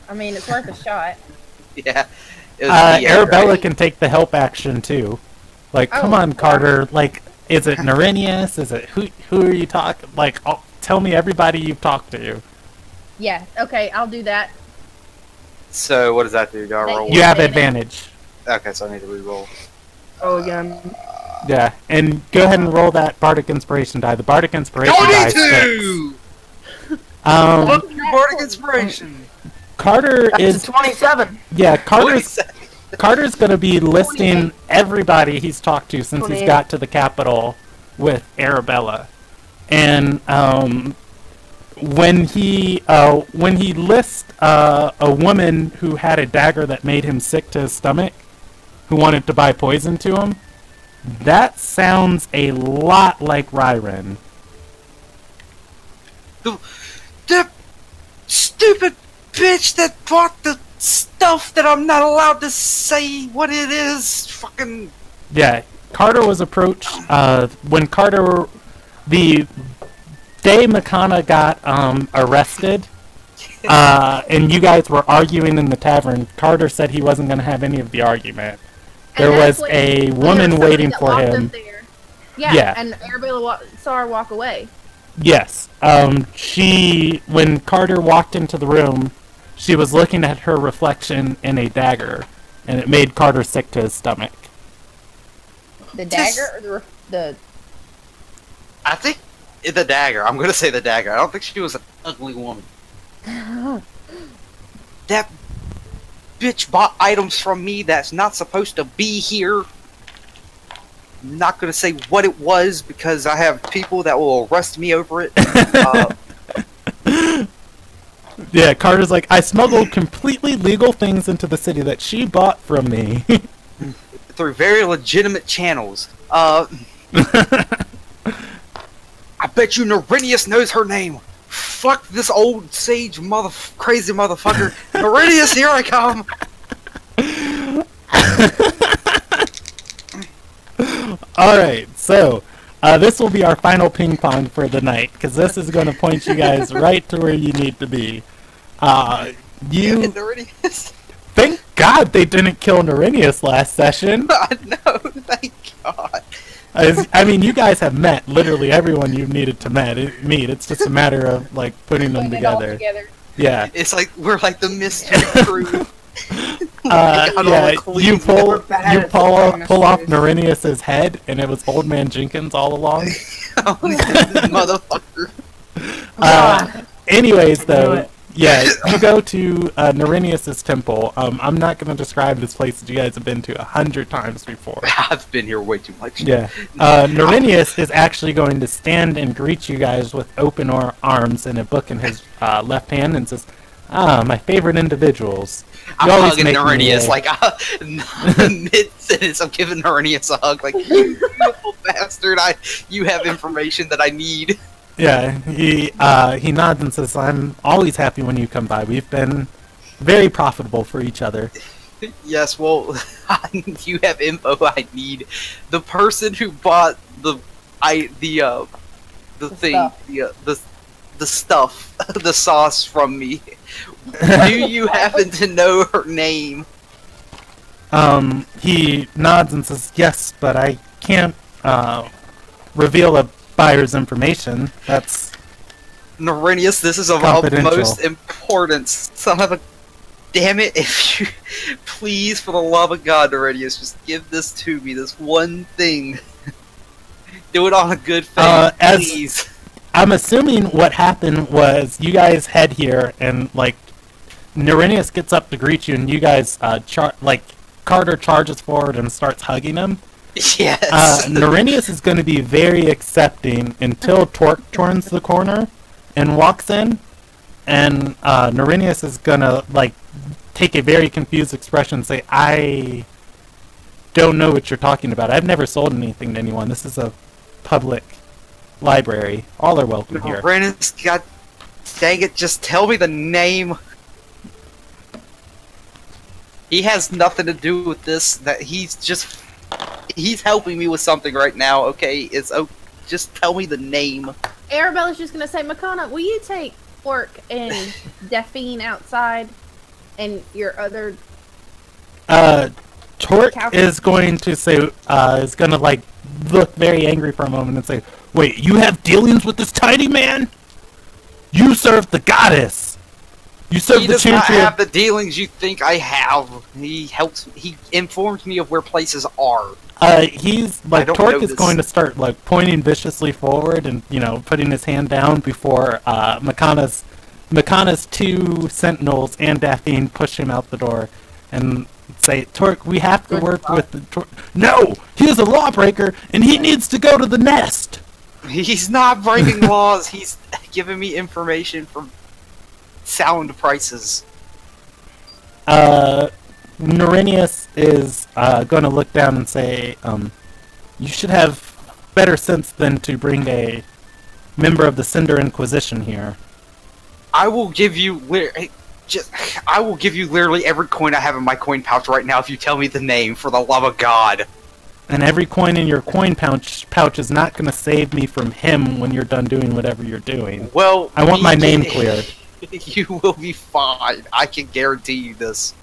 I mean, it's worth a shot. Yeah. It was the Arabella right? can take the help action too. Like, come Oh, on, yeah. Carter. Like, is it Nerinius? Is it who are you talking? Like, tell me everybody you've talked to. Yeah, okay, I'll do that. So what does that do? Do I roll? You have Advantage. advantage. Okay, so I need to re-roll. Oh, again. Yeah, and go ahead and roll that Bardic Inspiration die. The Bardic Inspiration die sticks. 22! Um, Your Bardic Inspiration! Carter That's is a 27. yeah. Carter's 27. Carter's gonna be listing everybody he's talked to since he's 28. got to the capital with Arabella, and when he lists a woman who had a dagger that made him sick to his stomach, who wanted to buy poison to him, that sounds a lot like Ryren. The stupid bitch that bought the stuff that I'm not allowed to say what it is. Fucking. Yeah, Carter was approached when Carter, the day Makana got arrested, and you guys were arguing in the tavern. Carter said he wasn't going to have any of the argument. There And that's was what- a there woman was waiting somebody that for walked up him. there. Yeah, Yeah. and Arabella saw her walk away. Yes, when Carter walked into the room, she was looking at her reflection in a dagger, and it made Carter sick to his stomach. The Just- dagger or the I think the dagger. I'm gonna say the dagger. I don't think she was an ugly woman. That bitch bought items from me that's not supposed to be here. I'm not gonna say what it was because I have people that will arrest me over it. Yeah, Carter's like, I smuggled completely legal things into the city that she bought from me. Through very legitimate channels. I bet you Nerinius knows her name. Fuck this old sage crazy motherfucker. Nerinius, here I come. Alright, so, this will be our final ping pong for the night, because this is going to point you guys right to where you need to be. Nerinius. Thank God they didn't kill Nerinius last session. I know, thank God. I mean, you guys have met literally everyone you needed to meet. It's just a matter of, like, putting them putting it all together. together. Yeah. It's like we're like the mystery crew. got all Yeah, the clues. you pull bad at pull solving off mysteries. Nerinius's head, and it was Old Man Jenkins all along. Motherfucker. Anyways, knew though, it. yeah, you go to Nerinius's temple. I'm not going to describe this place that you guys have been to 100 times before. I've been here way too much. Yeah, Nerinius is actually going to stand and greet you guys with open arms and a book in his left hand, and says, "Ah, my favorite individuals." I'm You always hugging make me, Nerinius like mid-sentence. I'm giving Nerinius a hug like, you beautiful bastard. You have information that I need. Yeah, he nods and says, "I'm always happy when you come by. We've been very profitable for each other." Yes, well, you have info I need. The person who bought the thing, stuff. the stuff, the sauce from me. Do you happen to know her name? He nods and says, yes, but I can't, reveal a buyer's information. That's Norinius, this is of utmost importance. Son of a... Damn it, if you... Please, for the love of God, Norinius, just give this to me, this one thing. Do it on a good faith, please. I'm assuming what happened was you guys head here, and, like, Norinius gets up to greet you, and you guys, Carter charges forward and starts hugging him. Yes. Norinius is going to be very accepting until Torque turns the corner and walks in, and Norinius is going to, like, take a very confused expression and say, I don't know what you're talking about. I've never sold anything to anyone. This is a public library. All are welcome here. Norinius, God dang it, just tell me the name. He has nothing to do with this. That he's helping me with something right now. Okay, just tell me the name. Arabella's just gonna say, Makana, will you take Orc and Daphne outside, and your other? Torque is going to say, is gonna like look very angry for a moment and say, "Wait, you have dealings with this tiny man? You serve the goddess. You serve he the does not champion." have the dealings you think I have. He informs me of where places are. He's like, Torque is going to start like pointing viciously forward and, you know, putting his hand down before Makana's two sentinels and Daphne push him out the door and say, "Torque, we have to work with the No! He is a lawbreaker and he needs to go to the nest!" He's not breaking laws. He's giving me information for sound prices. Norinius is going to look down and say, you should have better sense than to bring a member of the Cinder Inquisition here. I will give you I will give you literally every coin I have in my coin pouch right now if you tell me the name, for the love of God. And every coin in your coin pouch is not going to save me from him when you're done doing whatever you're doing. Well, I want my name cleared. You will be fine. I can guarantee you this.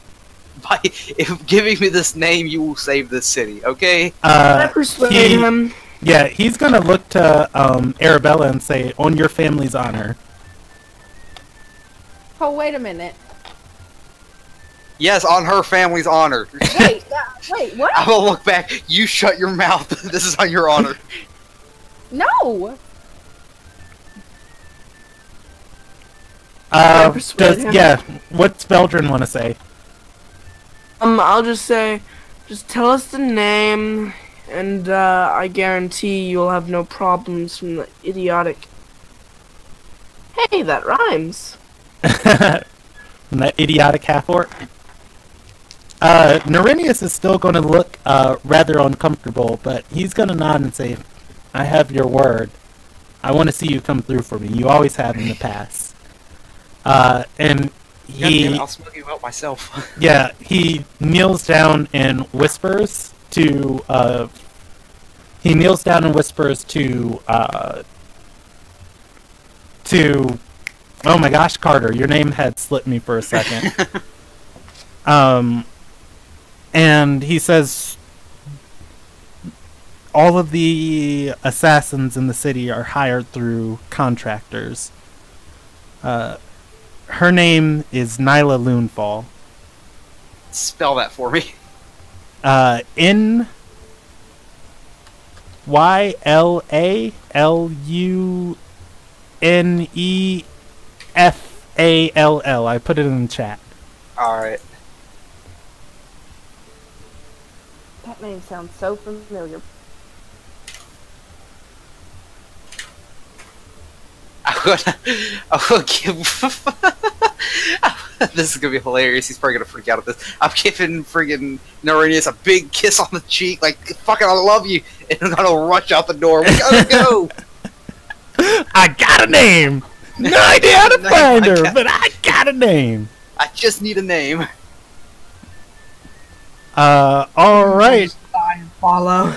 By giving me this name, you will save this city, okay? I persuade him. Yeah, he's going to look to Arabella and say, "On your family's honor." Oh, wait a minute. Yes, on her family's honor. Wait, what? I will look back. You shut your mouth. This is on your honor. No! What's Veldrin want to say? I'll just say, just tell us the name, and I guarantee you'll have no problems from the idiotic... Hey, that rhymes. From that idiotic half-orc. Norinius is still going to look rather uncomfortable, but he's going to nod and say, "I have your word. I want to see you come through for me. You always have in the past." And he... I'll smoke you out myself. Yeah, he kneels down and whispers to... he kneels down and whispers to... Oh my gosh, Carter, your name had slipped me for a second. And he says, all of the assassins in the city are hired through contractors. Her name is Nyla Loonfall. Spell that for me. Nylalunefall. I put it in the chat. Alright. That name sounds so familiar. I will give... This is gonna be hilarious. He's probably gonna freak out at this. I'm giving friggin' Norinius a big kiss on the cheek, like, fucking I love you, and I'm gonna rush out the door. We gotta go! I got a name! No idea how to find her, but I got a name! I just need a name. Alright. Follow.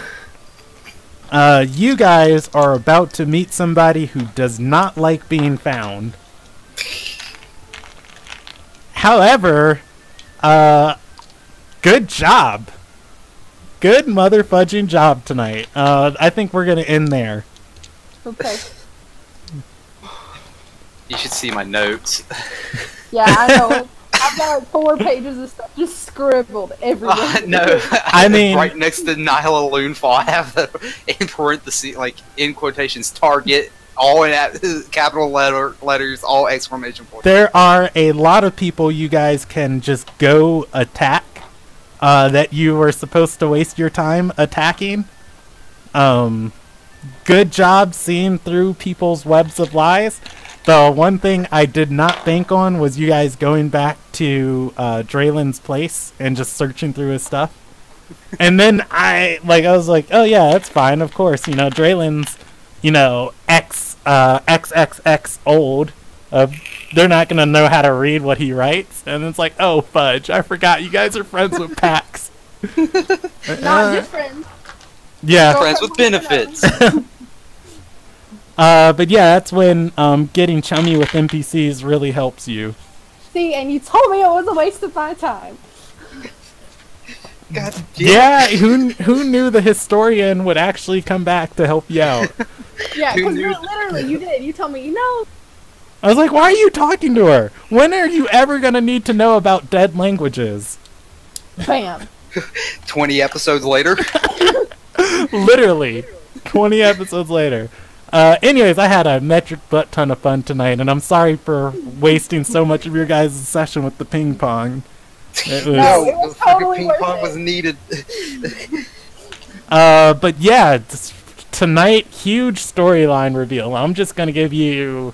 You guys are about to meet somebody who does not like being found. However, good job. Good mother fudging job tonight. I think we're gonna end there. Okay. You should see my notes. Yeah, I know. I've got like 4 pages of stuff just scribbled everywhere. No, I mean, right next to Nyla Loonfall, I have in parentheses, like in quotations, target, all in capital letters, all exclamation points. there are a lot of people you guys can just go attack that you were supposed to waste your time attacking. Good job seeing through people's webs of lies. The one thing I did not bank on was you guys going back to Draylen's place and just searching through his stuff. And then I was like, oh yeah, that's fine, of course. You know, Draylen's, XXX old. They're not gonna know how to read what he writes. And it's like, oh fudge, I forgot you guys are friends with Pax. Not just friends. Yeah. Friends with benefits. But yeah, that's when getting chummy with NPCs really helps you. See, and you told me it was a waste of my time. God damn. Yeah, who knew the historian would actually come back to help you out? Yeah, Who because knew? literally you did. You told me, I was like, why are you talking to her? When are you ever gonna need to know about dead languages? bam. 20 episodes later. Literally, 20 episodes later. Anyways, I had a metric butt ton of fun tonight, and I'm sorry for wasting so much of your guys' session with the ping pong. It was, No, it was the fucking totally ping worth pong it. was needed. but yeah, tonight, huge storyline reveal. I'm gonna give you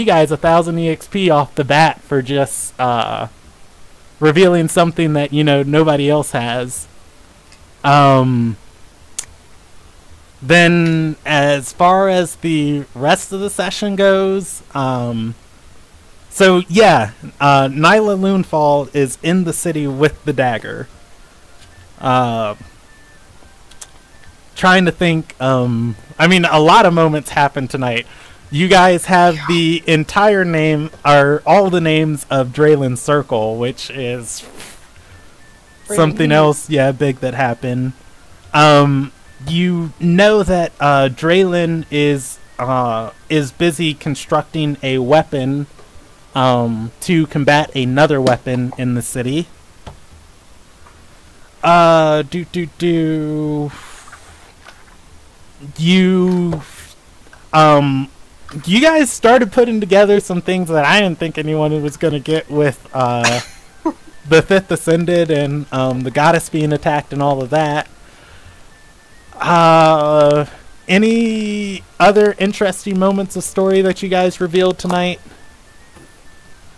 guys 1,000 EXP off the bat for just revealing something that nobody else has. Then, as far as the rest of the session goes, so yeah, Nyla Loonfall is in the city with the dagger. Trying to think, I mean, a lot of moments happened tonight. You guys have the entire name, or all the names of Draylen's Circle, which is something else, big that happened. You know that Draylen is busy constructing a weapon to combat another weapon in the city. You guys started putting together some things that I didn't think anyone was gonna get with the Fifth Ascended and the goddess being attacked and all of that. Any other interesting moments of story that you guys revealed tonight?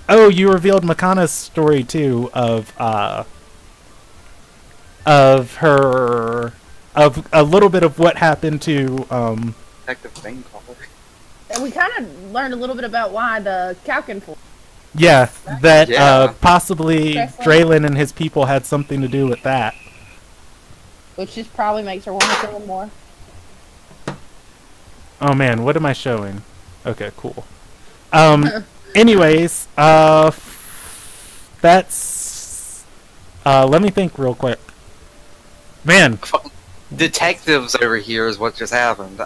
Oh, you revealed Makana's story too of a little bit of what happened to Detective Banecaller. And we kind of learned a little bit about why the cow can fall. yeah, that Yeah. possibly Wrestling. Draylen and his people had something to do with that. Which just probably makes her want to kill him more. Oh man, what am I showing? Okay, cool. Anyways, that's let me think real quick. Man, Detectives over here is what just happened.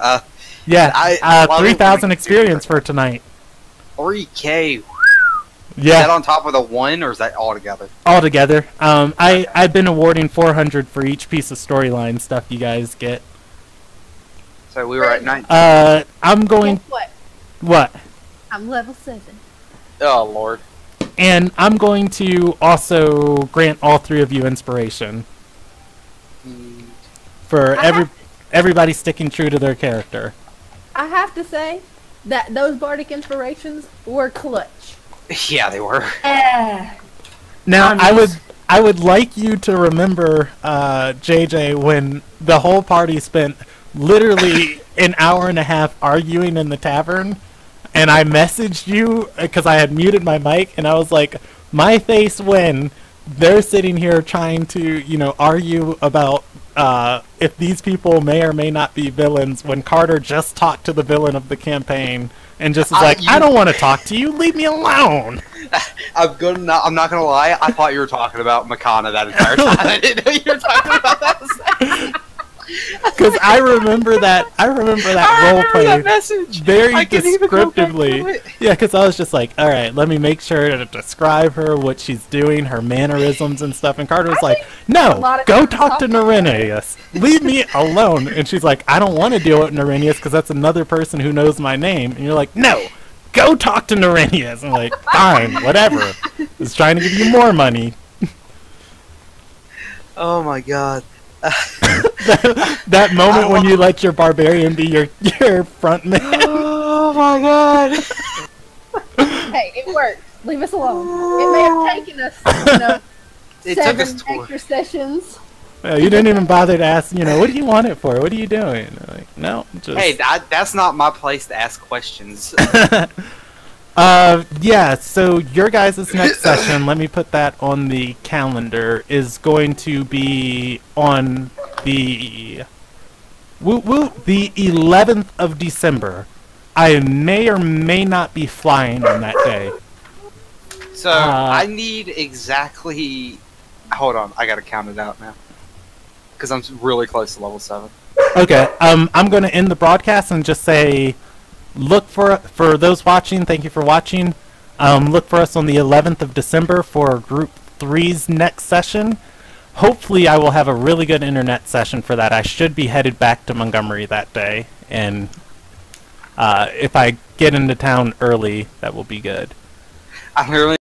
yeah, a lot of 3,000 people- experience for tonight. 3K. Is that Yeah, on top of the 1, or is that all together? all together. I've been awarding 400 for each piece of storyline stuff you guys get. So we were at 19. I'm going. Guess what? What? I'm level 7. Oh, Lord. And I'm going to also grant all 3 of you inspiration for everybody sticking true to their character. I have to say that those bardic inspirations were clutch. Yeah, they were. Now, I would like you to remember, JJ, when the whole party spent literally an hour and a half arguing in the tavern, and I messaged you because I had muted my mic, and I was like, my face when they're sitting here trying to, argue about if these people may or may not be villains when Carter just talked to the villain of the campaign and just was like, I don't want to talk to you, leave me alone. I'm not gonna lie, I thought you were talking about Makana that entire time. I didn't know you were talking about that. Because I remember that role play message very descriptively. Yeah, because I was just like, all right, let me make sure to describe her, what she's doing, her mannerisms and stuff. And Carter was like, no, go talk to Nerenius. Leave me alone. And she's like, I don't want to deal with Nerenius because that's another person who knows my name. And you're like, no, go talk to Nerenius. I'm like, fine, whatever. Just trying to give you more money. Oh my god. that moment when you let your barbarian be your front man. Oh my god. Hey, it works. Leave us alone. It may have taken us, It took us 7 extra sessions. You didn't even bother to ask, what do you want it for? What are you doing? Like, no, just... Hey, that's not my place to ask questions. Yeah, so your guys' next session, let me put that on the calendar, is going to be on the... the 11th of December. I may or may not be flying on that day. So, I need exactly... Hold on, I gotta count it out now. Because I'm really close to level 7. Okay, I'm going to end the broadcast and just say... Look for those watching, thank you for watching. Look for us on the 11th of December for Group 3's next session. Hopefully I will have a really good internet session for that. I should be headed back to Montgomery that day, and if I get into town early, that will be good. I'm literally